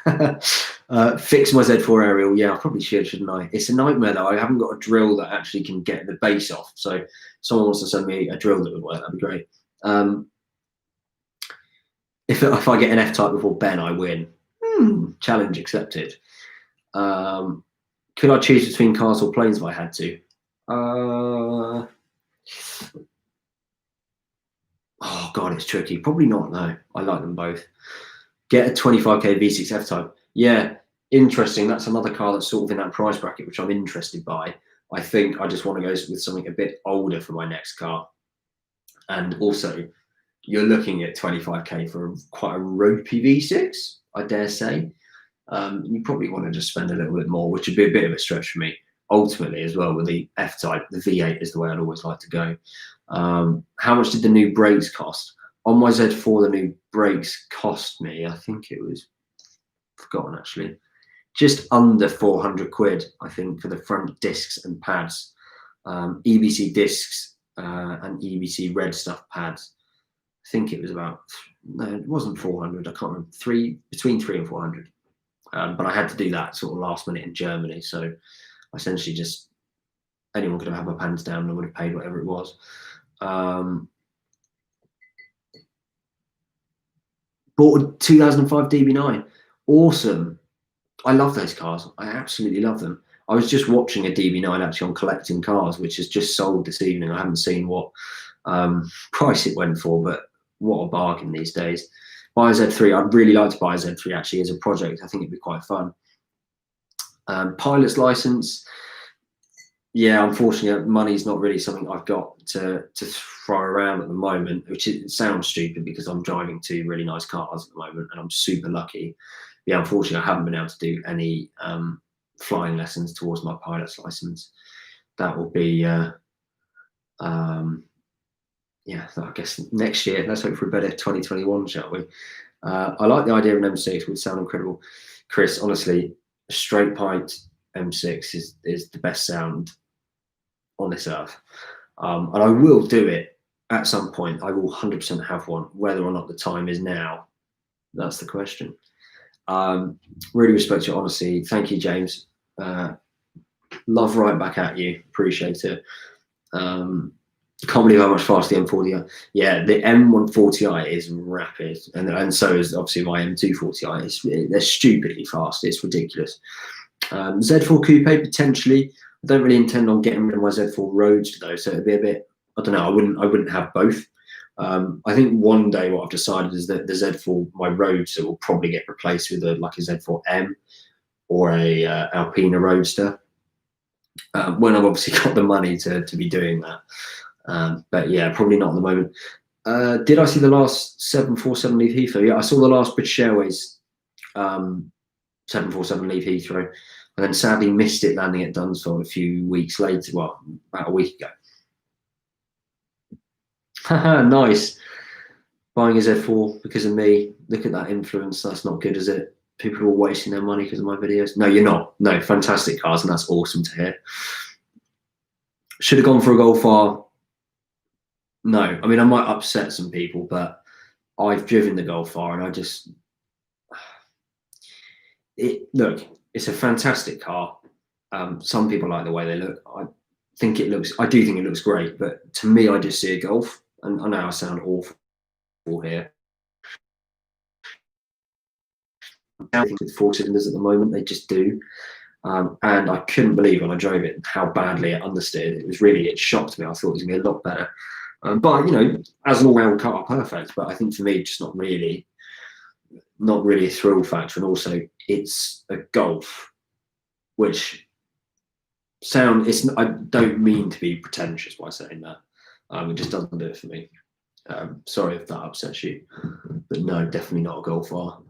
S1: Fix my Z4 aerial. Yeah, I probably should, shouldn't I? It's a nightmare though. I haven't got a drill that actually can get the base off. So if someone wants to send me a drill that would work, that'd be great. If I get an F-type before Ben, I win. Challenge accepted. Could I choose between cars or planes if I had to? Oh God, it's tricky. Probably not, no. I like them both. Get a 25k V6 F-Type. Yeah, interesting. That's another car that's sort of in that price bracket, which I'm interested by. I think I just want to go with something a bit older for my next car. And also, you're looking at 25k for quite a ropey V6, I dare say. You probably want to just spend a little bit more, which would be a bit of a stretch for me. Ultimately, as well, with the F-Type, the V8 is the way I'd always like to go. How much did the new brakes cost? On my Z4, the new brakes cost me, I think it was, forgotten actually, just under 400 quid, I think, for the front discs and pads. EBC discs and EBC red stuff pads. I think it was about, no, it wasn't 400, I can't remember, between 300 and 400. But I had to do that sort of last minute in Germany. So essentially just anyone could have had my pants down and I would have paid whatever it was. Bought a 2005 DB9. Awesome. I love those cars. I absolutely love them. I was just watching a DB9 actually on Collecting Cars, which has just sold this evening. I haven't seen what price it went for, but what a bargain these days. Buy a Z3. I'd really like to buy a Z3 actually as a project. I think it'd be quite fun. Pilot's license. Yeah, unfortunately, money's not really something I've got to throw around at the moment, which sounds stupid because I'm driving 2 really nice cars at the moment and I'm super lucky. Yeah, unfortunately, I haven't been able to do any flying lessons towards my pilot's license. That will be, yeah, I guess next year. Let's hope for a better 2021, shall we? I like the idea of an M6. It would sound incredible. Chris, honestly, a straight piped M6 is the best sound on this earth. And I will do it at some point. I will 100% have one. Whether or not the time is now, that's the question. Really respect your honesty. Thank you, James. Love right back at you. Appreciate it. Can't believe how much faster the M40i. Yeah, the M140i is rapid, and so is obviously my M240i. They're stupidly fast. It's ridiculous. Z4 Coupe potentially. I don't really intend on getting rid of my Z4 Roadster though, so it'd be a bit. I don't know. I wouldn't have both. I think one day what I've decided is that the Z4, my Roadster, will probably get replaced with a Z4M or a Alpina Roadster. When I've obviously got the money to be doing that. But yeah, probably not at the moment. Did I see the last 747 leave Heathrow? Yeah, I saw the last British Airways 747 leave Heathrow, and then sadly missed it landing at Dunsfold a few weeks later. Well, about a week ago. Nice. Buying a Z4 because of me. Look at that influence. That's not good, is it? People are all wasting their money because of my videos. No, you're not. No, fantastic cars, and that's awesome to hear. Should have gone for a Golf R. No, I mean, I might upset some people, but I've driven the Golf R, and I just look. It's a fantastic car. Some people like the way they look. I do think it looks great, but to me, I just see a Golf, and I know I sound awful here. With four cylinders at the moment, they just do. And I couldn't believe when I drove it how badly it understeered. It shocked me. I thought it was going to be a lot better. But you know, as an all-round car, perfect. But I think for me, just not really a thrill factor. And also, it's a Golf, which I don't mean to be pretentious by saying that. It just doesn't do it for me. Sorry if that upsets you, but no, definitely not a Golf R.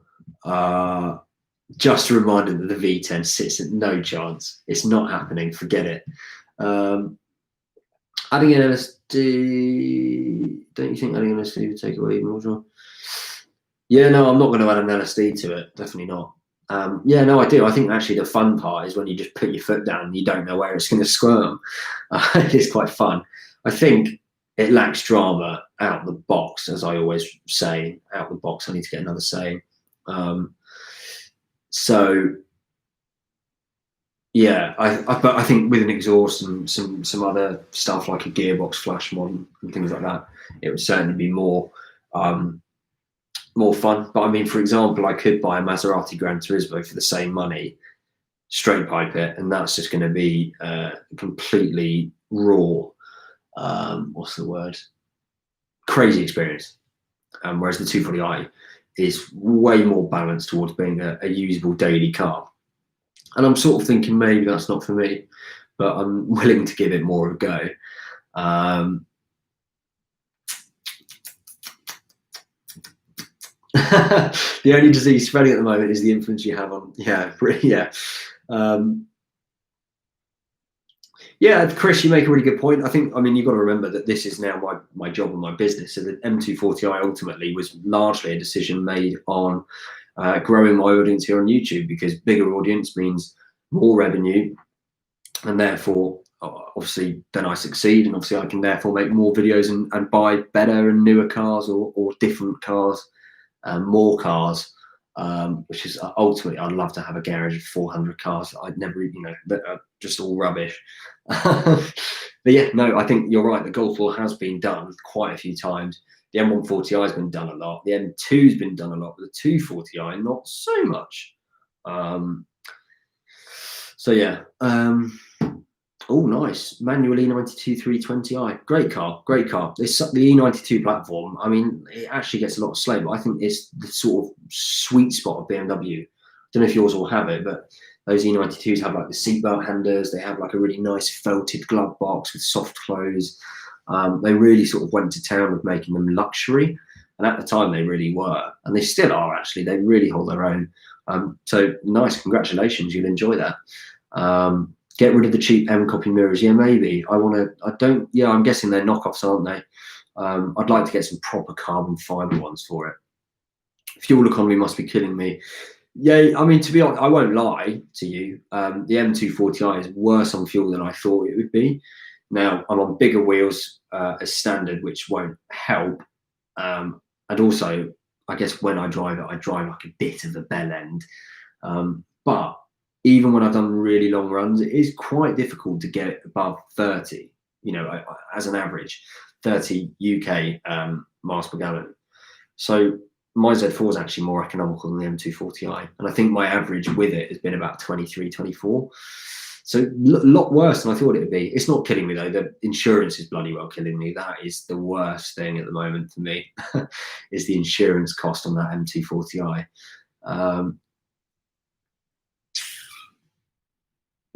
S1: Just a reminder that the V10 sits at no chance. It's not happening. Forget it. Adding an LSD, don't you think adding an LSD would take away even more? Yeah, no, I'm not going to add an LSD to it. Definitely not. Yeah, no, I do. I think actually the fun part is when you just put your foot down and you don't know where it's going to squirm. It's quite fun. I think it lacks drama out the box, as I always say. Out the box, I need to get another saying. So yeah, but I think with an exhaust and some other stuff like a gearbox flash mod and things like that, it would certainly be more fun. But I mean, for example, I could buy a Maserati Gran Turismo for the same money, straight pipe it, and that's just going to be completely raw. What's the word? Crazy experience. Whereas the 240i is way more balanced towards being a usable daily car. And I'm sort of thinking maybe that's not for me, but I'm willing to give it more of a go. The only disease spreading at the moment is the influence you have on, yeah. Yeah, Chris, you make a really good point. I mean, you've got to remember that this is now my job and my business. So the M240i ultimately was largely a decision made on growing my audience here on YouTube, because bigger audience means more revenue, and therefore, obviously, then I succeed, and obviously I can therefore make more videos and buy better and newer cars or different cars, more cars. Which is ultimately, I'd love to have a garage of 400 cars. I'd never, that are just all rubbish. But yeah, no, I think you're right. The Golf 4 has been done quite a few times. The M140i has been done a lot. The M2's been done a lot, but the 240i not so much. So yeah. Oh, nice. Manual E92 320i. Great car. It's the E92 platform. I mean, it actually gets a lot of slow, but I think it's the sort of sweet spot of BMW. I don't know if yours will have it, but those E92s have like the seatbelt handers. They have like a really nice felted glove box with soft close. They really sort of went to town with making them luxury. And at the time, they really were. And they still are, actually. They really hold their own. So nice. Congratulations. You'll enjoy that. Get rid of the cheap M copy mirrors. Yeah, maybe. I'm guessing they're knockoffs, aren't they? I'd like to get some proper carbon fiber ones for it. Fuel economy must be killing me. Yeah, I mean, to be honest, I won't lie to you. The M240i is worse on fuel than I thought it would be. Now, I'm on bigger wheels as standard, which won't help. And also, I guess when I drive it, I drive like a bit of a bell end. But even when I've done really long runs, it is quite difficult to get above 30, as an average, 30 UK miles per gallon. So my Z4 is actually more economical than the M240i. And I think my average with it has been about 23, 24. So a lot worse than I thought it would be. It's not killing me though. The insurance is bloody well killing me. That is the worst thing at the moment for me, is the insurance cost on that M240i.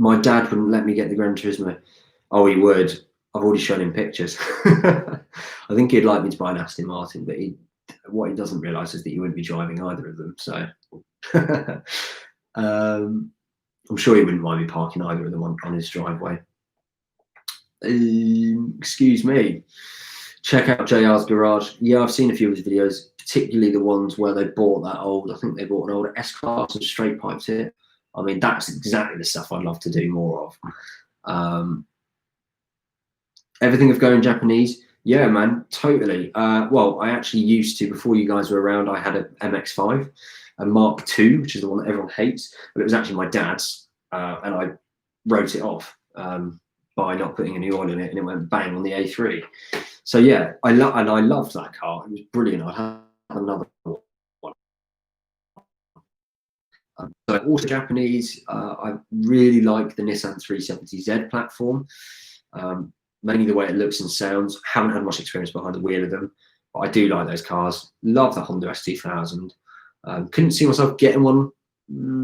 S1: My dad wouldn't let me get the Gran Turismo. Oh, he would. I've already shown him pictures. I think he'd like me to buy an Aston Martin, but what he doesn't realise is that he wouldn't be driving either of them. So I'm sure he wouldn't mind me parking either of them on his driveway. Excuse me. check out JR's Garage. Yeah, I've seen a few of his videos, particularly the ones where they bought that old, I think they bought an old S-Class and straight piped it. I mean, that's exactly the stuff I'd love to do more of. Everything of going Japanese. Yeah, man, totally. Well, I actually used to, before you guys were around, I had an MX-5, a Mark II, which is the one that everyone hates, but it was actually my dad's, and I wrote it off by not putting any oil in it, and it went bang on the A3. So yeah, I loved that car. It was brilliant. I have another one. So also Japanese. I really like the Nissan 370Z platform. Mainly the way it looks and sounds. Haven't had much experience behind the wheel of them, but I do like those cars. Love the Honda S2000. Couldn't see myself getting one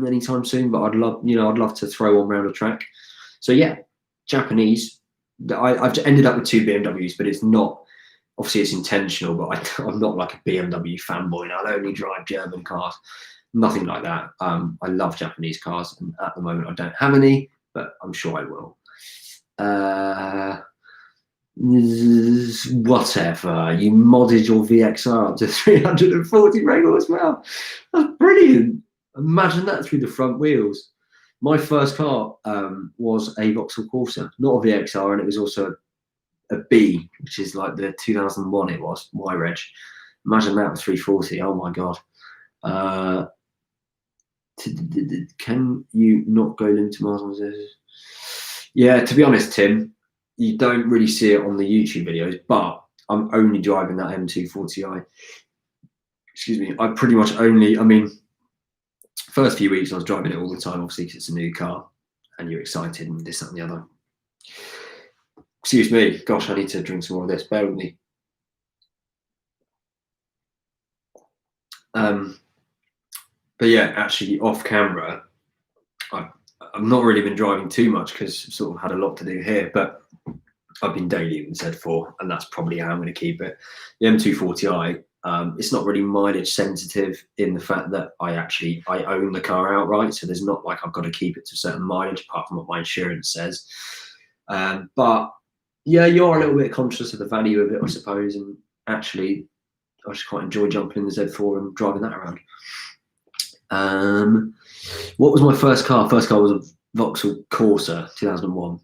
S1: anytime soon, but I'd love to throw one around a track. So yeah, Japanese. I've ended up with 2 BMWs, but it's not, obviously it's intentional, but I'm not like a BMW fanboy. I only drive German cars. Nothing like that. I love Japanese cars, and at the moment I don't have any, but I'm sure I will. Whatever, you modded your VXR up to 340 brake horsepower. That's brilliant. Imagine that through the front wheels. My first car was a Vauxhall Corsa, not a VXR, and it was also a B, which is like the 2001. It was my reg. Imagine that with 340. Oh my god. Can you not go limited miles on this? Yeah, to be honest, Tim, you don't really see it on the YouTube videos, but I'm only driving that M240i. Excuse me. I pretty much only, I mean, first few weeks I was driving it all the time, obviously, because it's a new car and you're excited and this, that, and the other. Excuse me. Gosh, I need to drink some more of this. Bear with me. But yeah, actually, off camera, I've not really been driving too much because I've sort of had a lot to do here, but I've been daily with Z4, and that's probably how I'm going to keep it. The M240i, it's not really mileage sensitive in the fact that I own the car outright, so there's not like I've got to keep it to a certain mileage apart from what my insurance says. But yeah, you're a little bit conscious of the value of it, I suppose, and actually I just quite enjoy jumping in the Z4 and driving that around. What was my first car? First car was a Vauxhall Corsa 2001.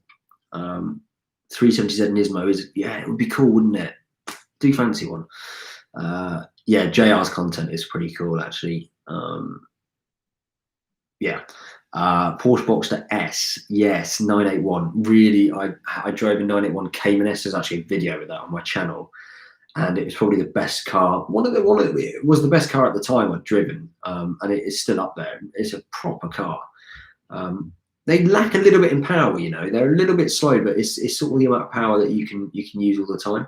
S1: 370Z Nismo is, yeah, it would be cool, wouldn't it? Do fancy one. Yeah, JR's content is pretty cool, actually. Yeah. Porsche Boxster S, yes, 981. Really, I drove a 981 Cayman S. There's actually a video of that on my channel, and it was probably the best car. It was the best car at the time I'd driven, and it is still up there. It's a proper car. They lack a little bit in power, you know. They're a little bit slow, but it's sort of the amount of power that you can use all the time.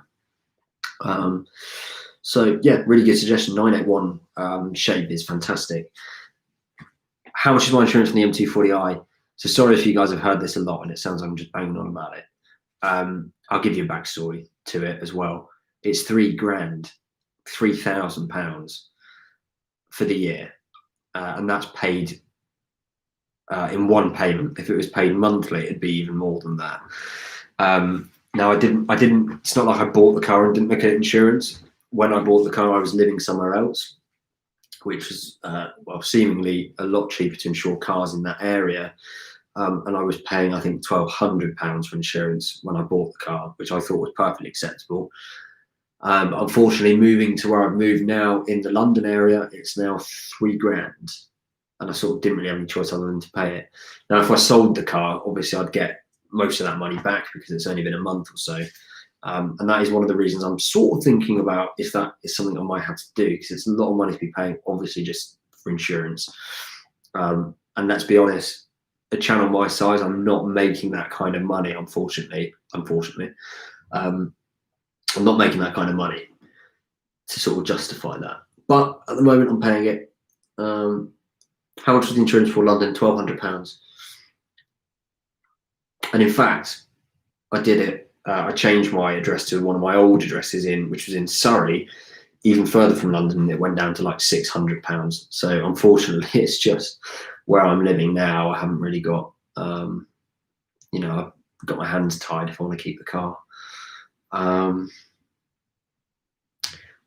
S1: So yeah, really good suggestion. 981 shape is fantastic. How much is my insurance on the M240i? So sorry if you guys have heard this a lot and it sounds like I'm just banging on about it. I'll give you a backstory to it as well. It's £3 grand, £3,000 for the year, and that's paid in one payment. If it was paid monthly, it'd be even more than that. Now I didn't. It's not like I bought the car and didn't look at insurance. When I bought the car, I was living somewhere else, which was well, seemingly a lot cheaper to insure cars in that area. And I was paying, I think, £1,200 for insurance when I bought the car, which I thought was perfectly acceptable. Unfortunately, moving to where I've moved now in the London area, it's now £3 grand. And I sort of didn't really have any choice other than to pay it. Now, if I sold the car, obviously I'd get most of that money back because it's only been a month or so. And that is one of the reasons I'm sort of thinking about if that is something I might have to do, because it's a lot of money to be paying, obviously, just for insurance. And let's be honest, a channel my size, I'm not making that kind of money, unfortunately. I'm not making that kind of money to sort of justify that. But at the moment, I'm paying it. How much was the insurance for London? £1,200. And in fact, I did it. I changed my address to one of my old addresses which was in Surrey, even further from London, and it went down to like £600. So unfortunately, it's just where I'm living now. I haven't really got, I've got my hands tied if I want to keep the car.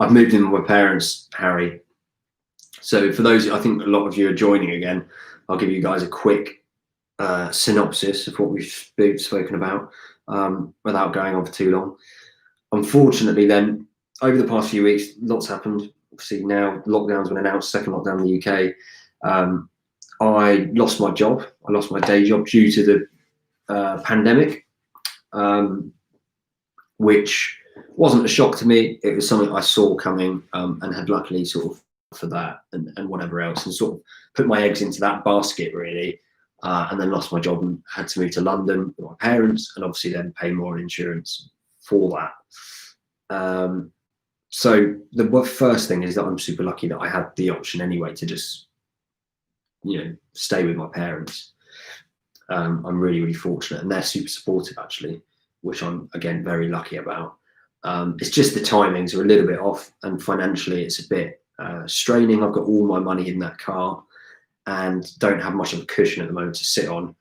S1: I've moved in with my parents, Harry. So for those, I think a lot of you are joining again, I'll give you guys a quick synopsis of what we've spoken about without going on for too long. Unfortunately, then, over the past few weeks, lots happened. Obviously, now lockdown's been announced, second lockdown in the UK. I lost my job. I lost my day job due to the pandemic, which wasn't a shock to me. It was something I saw coming and had luckily sort of for that and whatever else, and sort of put my eggs into that basket really, and then lost my job and had to move to London with my parents, and obviously then pay more in insurance for that. So the first thing is that I'm super lucky that I had the option anyway to just, stay with my parents. I'm really, really fortunate, and they're super supportive actually, which I'm again very lucky about. It's just the timings are a little bit off, and financially it's a bit straining. I've got all my money in that car and don't have much of a cushion at the moment to sit on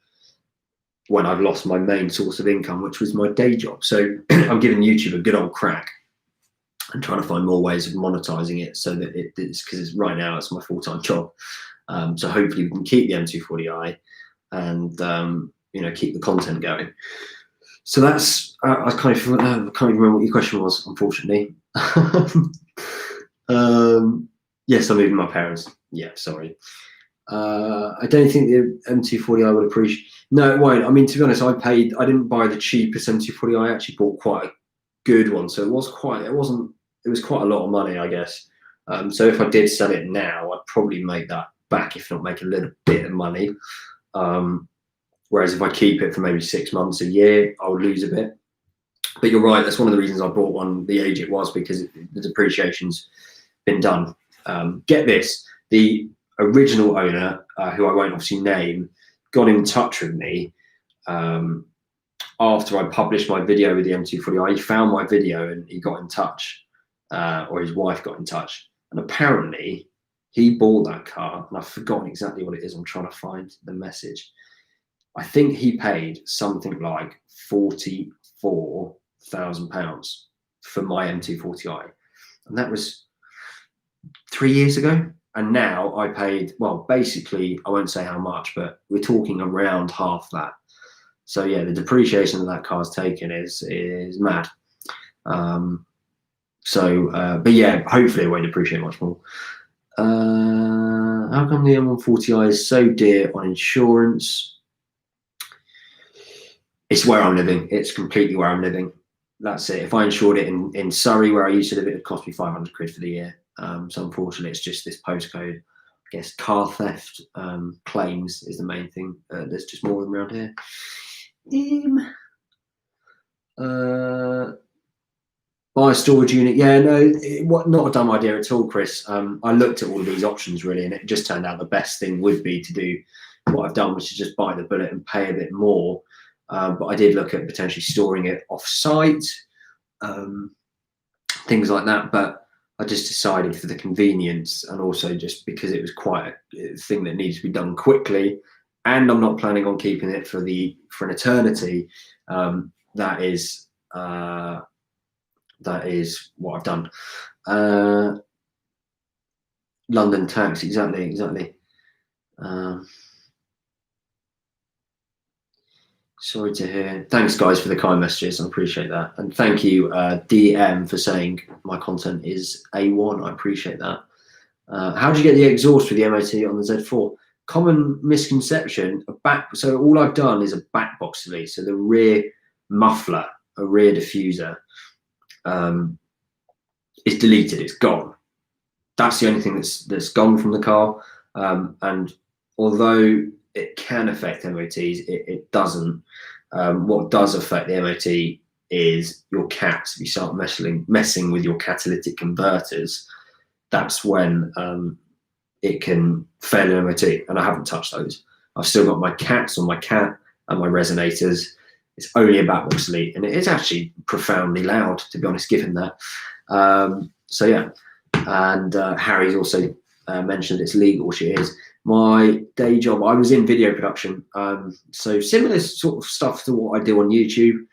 S1: when I've lost my main source of income, which was my day job. So I'm giving YouTube a good old crack and trying to find more ways of monetizing it so that it's because right now it's my full-time job. So hopefully we can keep the M240i and keep the content going. So that's I can't even remember what your question was, unfortunately. Yes, I'm moving my parents. Yeah, sorry. I don't think the M240i would appreciate. No, it won't. I mean, to be honest, I didn't buy the cheapest M240i. I actually bought quite a good one, so it was quite a lot of money, I guess. So if I did sell it now, I'd probably make that back, if not make a little bit of money. Whereas if I keep it for maybe 6 months, a year, I would lose a bit. But you're right. That's one of the reasons I bought one the age it was, because the depreciation's been done. Get this, the original owner, who I won't obviously name, got in touch with me after I published my video with the M240i. He found my video and he got in touch, or his wife got in touch. And apparently he bought that car, and I've forgotten exactly what it is. I'm trying to find the message. I think he paid something like £44,000 for my M240i. And that was 3 years ago. And now I paid, well, basically, I won't say how much, but we're talking around half that. So yeah, the depreciation that car's taken is mad. But yeah, hopefully it won't depreciate much more. How come the M140i is so dear on insurance? It's where I'm living. It's completely where I'm living. That's it. If I insured it in Surrey, where I used to live, it would cost me 500 quid for the year. So unfortunately, it's just this postcode. I guess car theft claims is the main thing. There's just more of them around here. Buy a storage unit. Yeah, no, not a dumb idea at all, Chris. I looked at all of these options really, and it just turned out the best thing would be to do what I've done, which is just bite the bullet and pay a bit more. But I did look at potentially storing it off-site, things like that. But I just decided for the convenience, and also just because it was quite a thing that needed to be done quickly, and I'm not planning on keeping it for an eternity. That is what I've done. London tax, exactly. Sorry to hear. Thanks, guys, for the kind messages. I appreciate that. And thank you, DM, for saying my content is A1. I appreciate that. How do you get the exhaust with the MOT on the Z4? Common misconception, so all I've done is a back box release. So the rear muffler, a rear diffuser, is deleted. It's gone. That's the only thing that's gone from the car. And although it can affect MOTs, it doesn't. What does affect the MOT is your cats. If you start messing with your catalytic converters, that's when it can fail an MOT. And I haven't touched those. I've still got my cats on my cat and my resonators. It's only a back box delete, and it is actually profoundly loud, to be honest, given that. So yeah, and Harry's also mentioned it's legal, which it is. My day job, I was in video production, so similar sort of stuff to what I do on YouTube,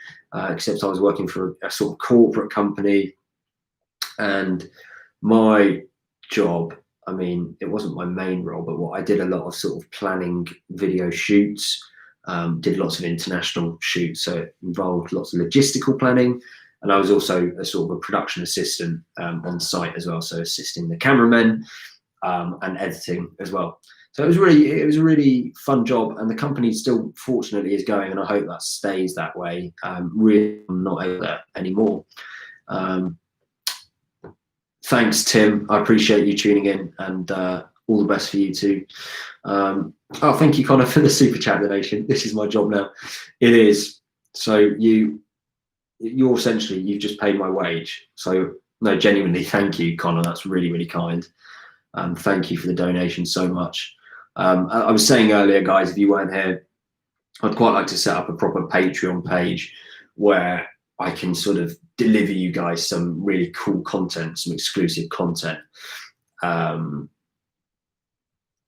S1: except I was working for a sort of corporate company, And my job, I mean, it wasn't my main role, but what I did a lot of sort of planning video shoots, did lots of international shoots, so it involved lots of logistical planning. And I was also a sort of a production assistant on site as well, so assisting the cameramen and editing as well. So it was a really fun job, and the company still fortunately is going, and I hope that stays that way. Really, I'm not over there anymore. Thanks, Tim. I appreciate you tuning in, and all the best for you too. Oh, thank you, Connor, for the super chat donation. This is my job now. It is. So you're essentially, you've just paid my wage. So no, genuinely, thank you, Connor. That's really kind. Thank you for the donation so much. I was saying earlier, guys, if you weren't here, I'd quite like to set up a proper Patreon page where I can sort of deliver you guys some really cool content, some exclusive content,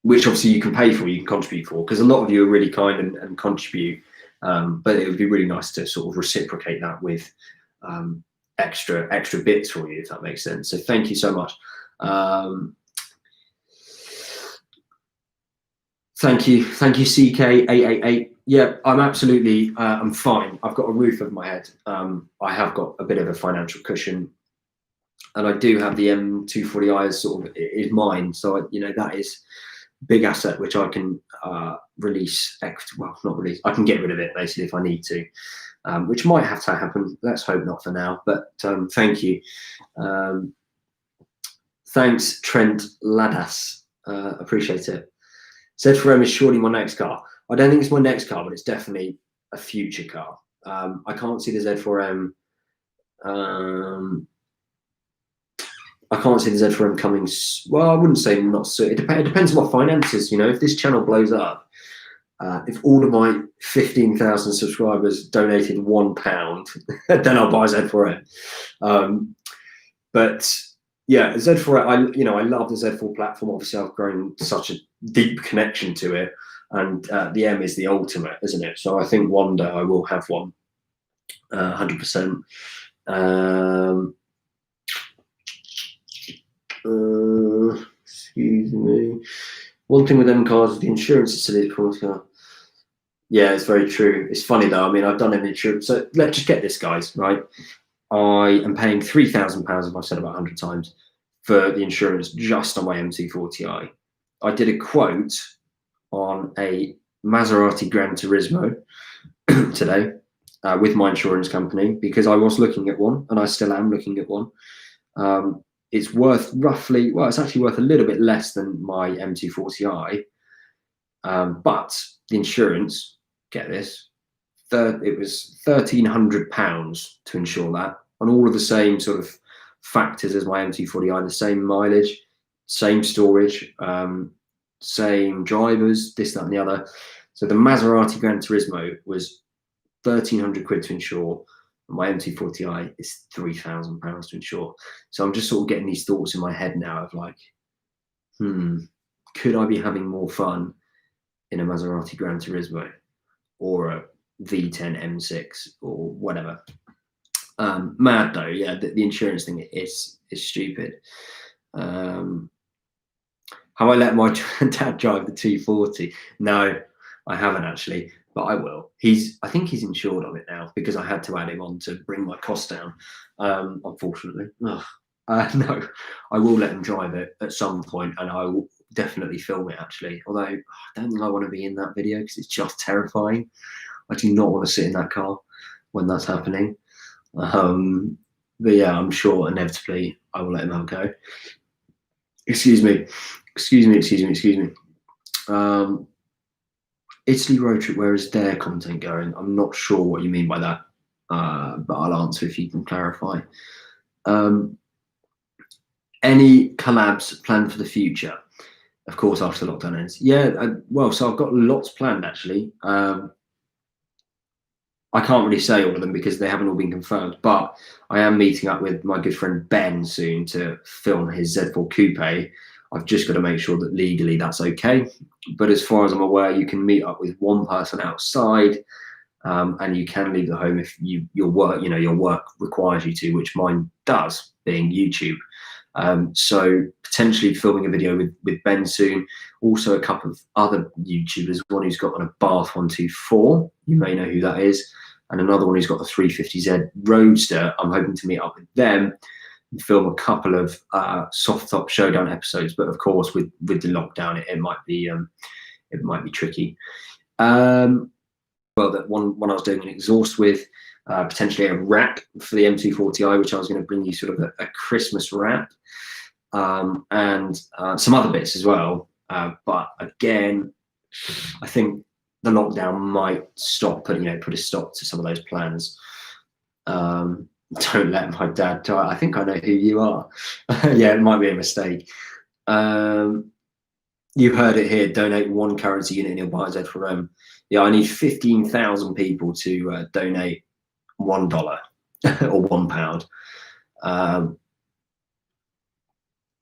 S1: which obviously you can pay for, you can contribute for, because a lot of you are really kind and contribute. But it would be really nice to sort of reciprocate that with extra bits for you, if that makes sense. So thank you so much. Thank you, CK888. Yeah, I'm absolutely, I'm fine. I've got a roof over my head. I have got a bit of a financial cushion, and I do have the M240i as sort of is mine. So you know, that is a big asset which I can release. Well, not release. I can get rid of it basically if I need to, which might have to happen. Let's hope not for now. But thank you. Thanks, Trent Ladas. Appreciate it. Z4M is surely my next car. I don't think it's my next car, but it's definitely a future car. I can't see the Z4M. I can't see the Z4M coming. Well, I wouldn't say not soon. It depends on my finances. You know, if this channel blows up, if all of my 15,000 subscribers donated £1, then I'll buy a Z4M. But yeah, Z4, I love the Z4 platform. Obviously, I've grown such a deep connection to it, and the M is the ultimate, isn't it? So I think one day I will have one, 100%. Excuse me. One thing with M cars is the insurance is silly. Yeah, it's very true. It's funny though. I mean, I've done an insurance. So let's just get this, guys. Right. I am paying £3,000, as I've said about 100 times, for the insurance just on my M240i. I did a quote on a Maserati Gran Turismo today with my insurance company because I was looking at one, and I still am looking at one. It's worth roughly, well, it's actually worth a little bit less than my M240i, but the insurance, get this, it was £1,300 to insure that, on all of the same sort of factors as my M240i, the same mileage, same storage, same drivers, this, that, and the other. So the Maserati Gran Turismo was 1,300 quid to insure. My M240i is £3,000 to insure. So I'm just sort of getting these thoughts in my head now of like, could I be having more fun in a Maserati Gran Turismo or a V10 M6 or whatever? Mad though, yeah. The insurance thing is stupid. Have I let my dad drive the 240? No, I haven't actually, but I will. I think he's insured on it now because I had to add him on to bring my costs down. Unfortunately, no, I will let him drive it at some point, and I will definitely film it actually. Although I don't think I want to be in that video because it's just terrifying. I do not want to sit in that car when that's happening. But yeah, I'm sure inevitably I will let him have a go. Excuse me. Italy road trip, where is their content going? I'm not sure what you mean by that, but I'll answer if you can clarify. Any collabs planned for the future? Of course, after lockdown ends. Yeah, well, so I've got lots planned actually. I can't really say all of them because they haven't all been confirmed, but I am meeting up with my good friend Ben soon to film his Z4 Coupe. I've just got to make sure that legally that's okay. But as far as I'm aware, you can meet up with one person outside and you can leave the home if your work requires you to, which mine does, being YouTube. So potentially filming a video with Ben soon. Also a couple of other YouTubers, one who's got a Bath 124, you may know who that is, and another one who's got the 350Z Roadster. I'm hoping to meet up with them and film a couple of soft top showdown episodes, but of course with the lockdown it might be tricky. Well, that one I was doing an exhaust with, potentially a wrap for the M240i, which I was going to bring you sort of a Christmas wrap, and some other bits as well. But again, I think the lockdown might put a stop to some of those plans. Don't let my dad die. I think I know who you are. Yeah, it might be a mistake. You heard it here. Donate one currency unit and you'll buy Z for Rome. Yeah, I need 15,000 people to donate $1 or £1.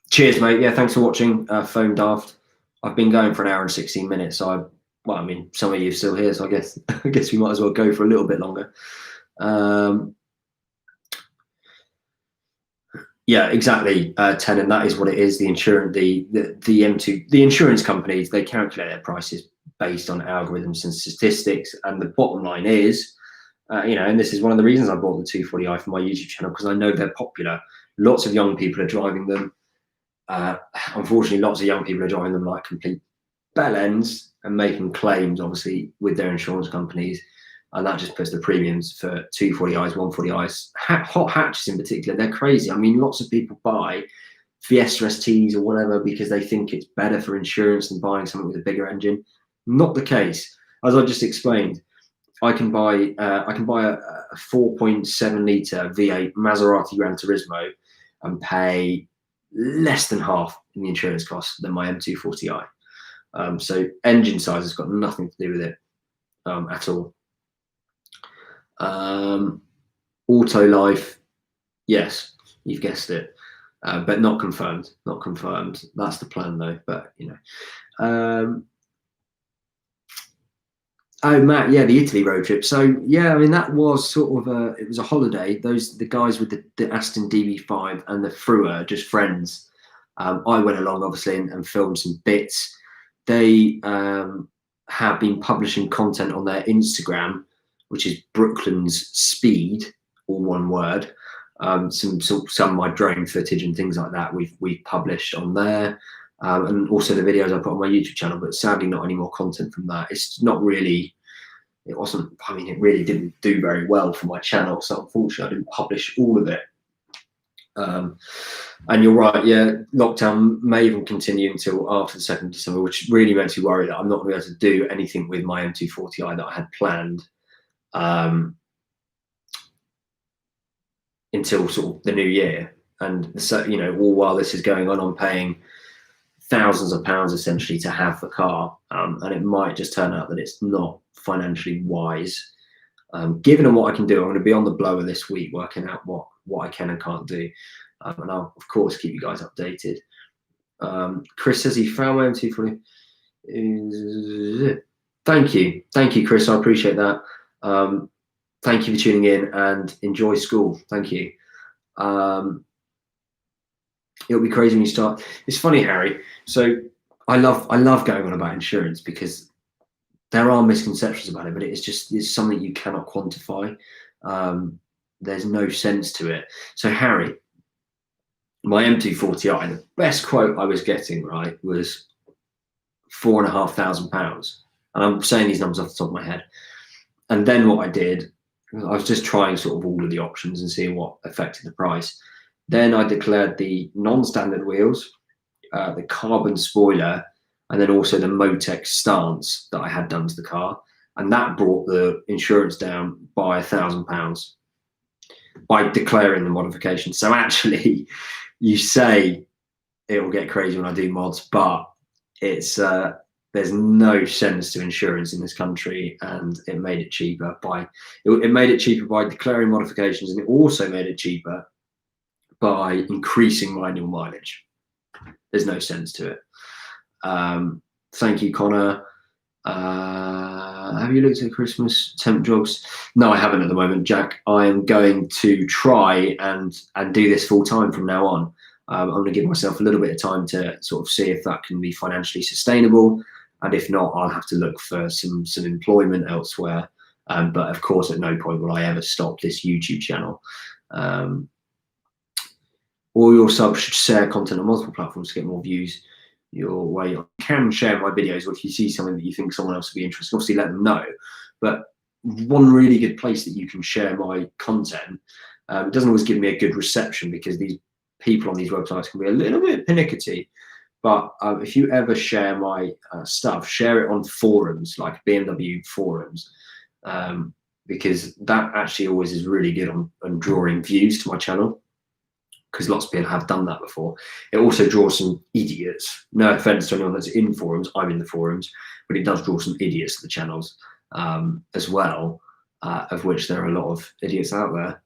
S1: Cheers, mate. Yeah, thanks for watching. Phone Daft. I've been going for an hour and 16 minutes. So well, I mean, some of you are still here, so I guess we might as well go for a little bit longer. Yeah, exactly, Ten, and that is what it is. The insurance companies, they calculate their prices based on algorithms and statistics, and the bottom line is, and this is one of the reasons I bought the 240i for my YouTube channel, because I know they're popular. Lots of young people are driving them. Unfortunately, lots of young people are driving them like complete bellends and making claims, obviously, with their insurance companies. And that just puts the premiums for 240i's, 140i's, hot hatches in particular. They're crazy. I mean, lots of people buy Fiesta STs or whatever because they think it's better for insurance than buying something with a bigger engine. Not the case. As I just explained, I can buy a 4.7 litre V8 Maserati Gran Turismo and pay less than half in the insurance cost than my M240i. So engine size has got nothing to do with it at all. Auto life, yes, you've guessed it, but not confirmed. Not confirmed. That's the plan, though. But oh, Matt, yeah, the Italy road trip. So yeah, I mean that was sort of it was a holiday. The guys with the Aston DB5 and the Frua, just friends. I went along obviously and filmed some bits. They have been publishing content on their Instagram, which is Brooklyn's Speed, all one word. Some of my drone footage and things like that we've published on there, and also the videos I put on my YouTube channel. But sadly, not any more content from that. It's not really. It wasn't. I mean, it really didn't do very well for my channel. So unfortunately, I didn't publish all of it. And you're right. Yeah, lockdown may even continue until after the 2nd of December, which really makes me worry that I'm not going to be able to do anything with my M240i that I had planned. Until sort of the new year, and so all while this is going on, I'm paying thousands of pounds essentially to have the car, and it might just turn out that it's not financially wise. Given what I can do, I'm going to be on the blower this week, working out what I can and can't do, and I'll of course keep you guys updated. Chris says he found my M240. Thank you, Chris. I appreciate that. Thank you for tuning in and enjoy school. Thank you. It'll be crazy when you start. It's funny, Harry. So I love going on about insurance because there are misconceptions about it, but it's something you cannot quantify. There's no sense to it. So Harry, my M240i, the best quote I was getting, right, was £4,500. And I'm saying these numbers off the top of my head. And then what I did, I was just trying sort of all of the options and seeing what affected the price. Then I declared the non-standard wheels, the carbon spoiler, and then also the Motec stance that I had done to the car. And that brought the insurance down by £1,000 by declaring the modification. So actually, you say it will get crazy when I do mods, but it's there's no sense to insurance in this country, and it made it cheaper by declaring modifications, and it also made it cheaper by increasing my annual mileage. There's no sense to it. Thank you, Connor. Have you looked at Christmas temp jobs? No, I haven't at the moment, Jack. I am going to try and do this full time from now on. I'm going to give myself a little bit of time to sort of see if that can be financially sustainable, and if not, I'll have to look for some employment elsewhere. But of course, at no point will I ever stop this YouTube channel. All your subs should share content on multiple platforms to get more views your way. You can share my videos, or if you see something that you think someone else would be interested, obviously let them know. But one really good place that you can share my content, it doesn't always give me a good reception because these people on these websites can be a little bit pernickety. But if you ever share my stuff, share it on forums like BMW forums, because that actually always is really good on drawing views to my channel, because lots of people have done that before. It also draws some idiots. No offense to anyone that's in forums, I'm in the forums, but it does draw some idiots to the channels as well, of which there are a lot of idiots out there.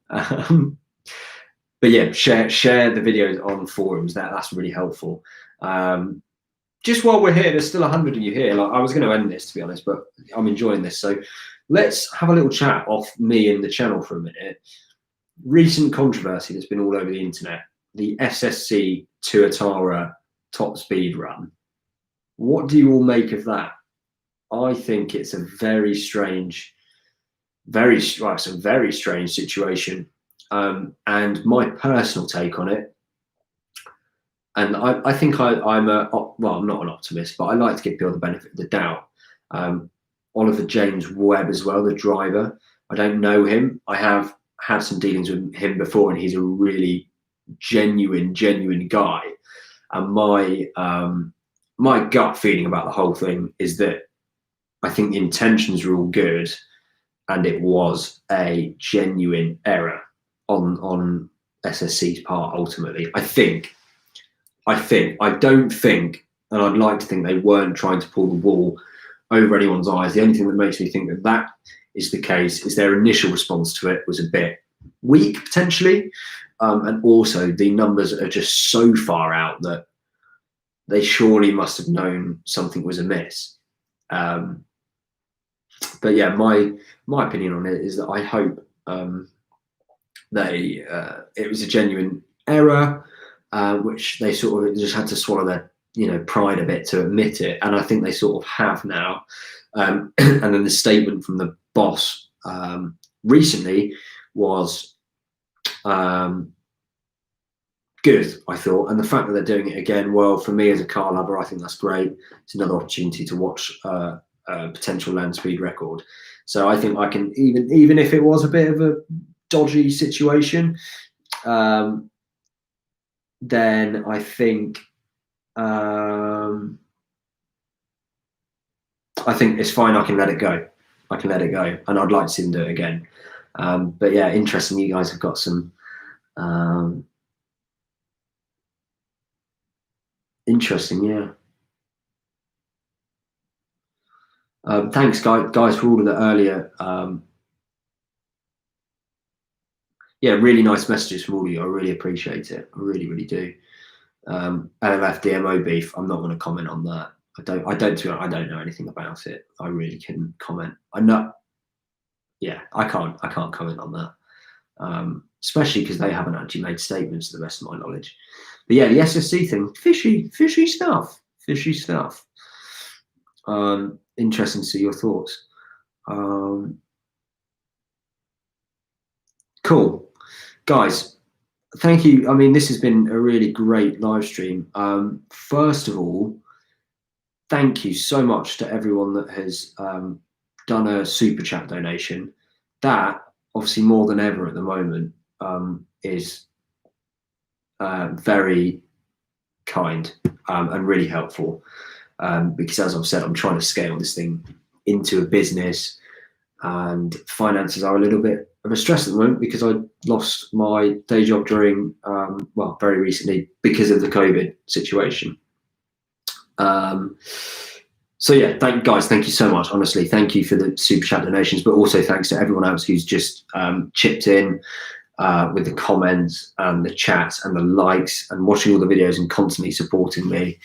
S1: But yeah, share the videos on forums. That's really helpful. Just while we're here, there's still 100 of you here. Like, I was going to end this, to be honest, but I'm enjoying this. So let's have a little chat off me and the channel for a minute. Recent controversy that's been all over the internet, the SSC Tuatara top speed run. What do you all make of that? I think it's a very strange, it's a very strange situation. And my personal take on it, and I think I'm I'm not an optimist, but I like to give people the benefit of the doubt. Oliver James Webb as well, the driver. I don't know him. I have had some dealings with him before, and he's a really genuine guy. And my gut feeling about the whole thing is that I think the intentions were all good, and it was a genuine error on SSC's part. Ultimately, I don't think, and I'd like to think they weren't trying to pull the wool over anyone's eyes. The only thing that makes me think that is the case is their initial response to it was a bit weak, potentially, and also the numbers are just so far out that they surely must have known something was amiss. But yeah, my opinion on it is that I hope it was a genuine error, which they sort of just had to swallow their pride a bit to admit it, and I think they sort of have now. And then the statement from the boss recently was good, I thought, and the fact that they're doing it again, well, for me as a car lover, I think that's great. It's another opportunity to watch a potential land speed record. So I think I can, even if it was a bit of a dodgy situation, then I think it's fine. I can let it go. And I'd like to see them do it again. But yeah, interesting. You guys have got some interesting. Yeah. Thanks, guys, for all of the earlier. Yeah, really nice messages from all of you. I really appreciate it. I really do. LLF DMO beef. I'm not going to comment on that. I don't know anything about it. I really couldn't comment. I can't comment on that. Especially because they haven't actually made statements to the best of my knowledge. But yeah, the SSC thing, fishy stuff. Interesting to see your thoughts. Cool, guys. Thank you. I mean, this has been a really great live stream. First of all, thank you so much to everyone that has done a super chat donation. That, obviously, more than ever at the moment, is very kind and really helpful. Because, as I've said, I'm trying to scale this thing into a business, and finances are a little bit of a stress at the moment because I lost my day job during, very recently because of the COVID situation. So yeah, thank you so much. Honestly, thank you for the super chat donations, but also thanks to everyone else who's just chipped in with the comments and the chats and the likes and watching all the videos and constantly supporting me.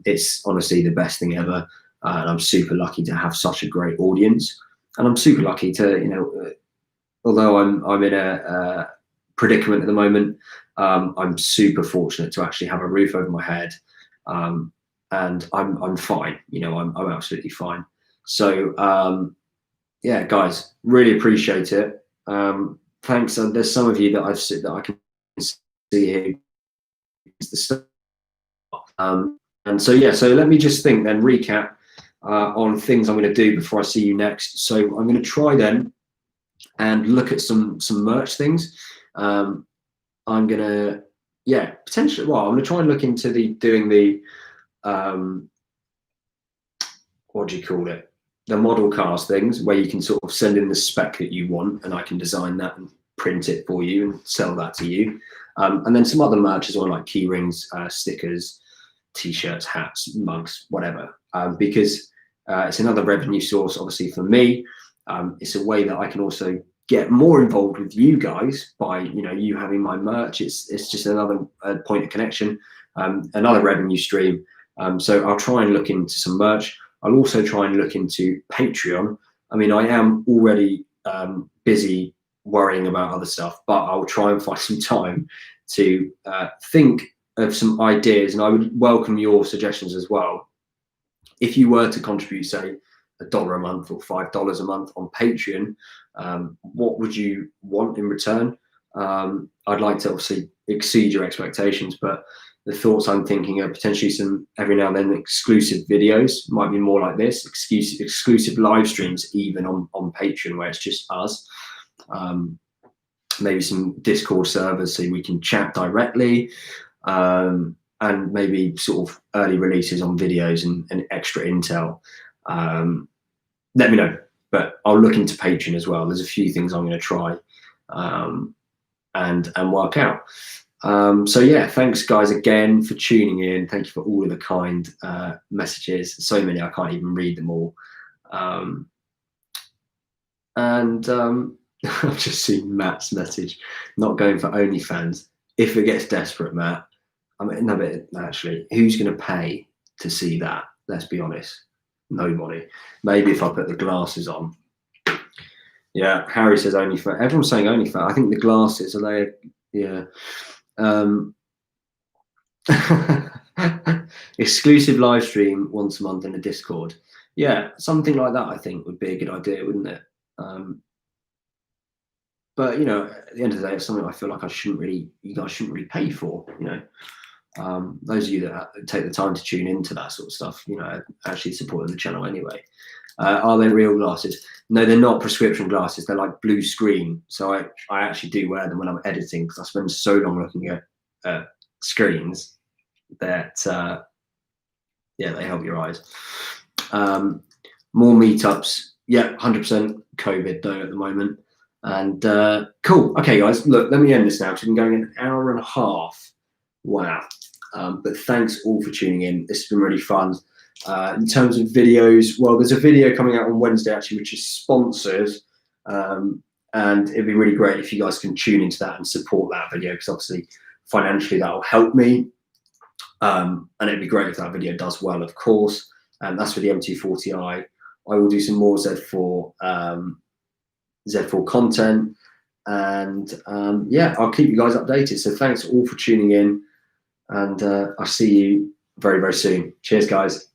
S1: It's honestly the best thing ever. and I'm super lucky to have such a great audience, and I'm super lucky to, you know, although I'm in a predicament at the moment, I'm super fortunate to actually have a roof over my head, and I'm fine. You know, I'm absolutely fine. So yeah, guys, really appreciate it. Thanks. And there's some of you that I can see here. The stuff. And so yeah, so let me just think then, recap on things I'm going to do before I see you next. So I'm going to try then and look at some merch things. I'm gonna, yeah, potentially. Well, I'm gonna try and look into doing the what do you call it? The model cars things, where you can sort of send in the spec that you want, and I can design that and print it for you and sell that to you. And then some other merch as well, like key rings, stickers, t-shirts, hats, mugs, whatever. Because it's another revenue source, obviously, for me. It's a way that I can also get more involved with you guys by, you know, you having my merch. It's just another point of connection, another revenue stream. So I'll try and look into some merch. I'll also try and look into Patreon. I mean, I am already busy worrying about other stuff, but I'll try and find some time to think of some ideas, and I would welcome your suggestions as well. If you were to contribute, say, $1 a month or $5 a month on Patreon, what would you want in return? I'd like to obviously exceed your expectations, but the thoughts I'm thinking are potentially some, every now and then, exclusive videos. Might be more like this, exclusive live streams, even on Patreon, where it's just us. Maybe some Discord servers so we can chat directly, and maybe sort of early releases on videos and extra intel. Let me know, but I'll look into Patreon as well. There's a few things I'm going to try and work out. So yeah, thanks guys again for tuning in. Thank you for all of the kind messages. So many, I can't even read them all. I've just seen Matt's message, not going for OnlyFans. If it gets desperate, Matt, I mean, no, but actually, who's going to pay to see that? Let's be honest. Nobody. Maybe if I put the glasses on. Yeah, Harry says OnlyFans. Everyone's saying OnlyFans. I think the glasses, are they? Yeah. Exclusive live stream once a month in a Discord. Yeah, something like that I think would be a good idea, wouldn't it? But you know, at the end of the day, it's something I feel like you guys shouldn't really pay for. You know, those of you that take the time to tune into that sort of stuff, you know, actually supporting the channel anyway. Are they real glasses? No, they're not prescription glasses. They're like blue screen. So I actually do wear them when I'm editing, because I spend so long looking at screens that yeah, they help your eyes. More meetups. Yeah, 100% COVID though at the moment. And cool. Okay, guys, look, let me end this now, because we've been going an hour and a half. Wow. But thanks all for tuning in. This has been really fun. In terms of videos, well, there's a video coming out on Wednesday actually, which is sponsored. And it'd be really great if you guys can tune into that and support that video, because obviously financially that will help me. And it'd be great if that video does well, of course. And that's for the M240i. I will do some more Z4 content, and yeah, I'll keep you guys updated. So thanks all for tuning in, and I'll see you very, very soon. Cheers, guys.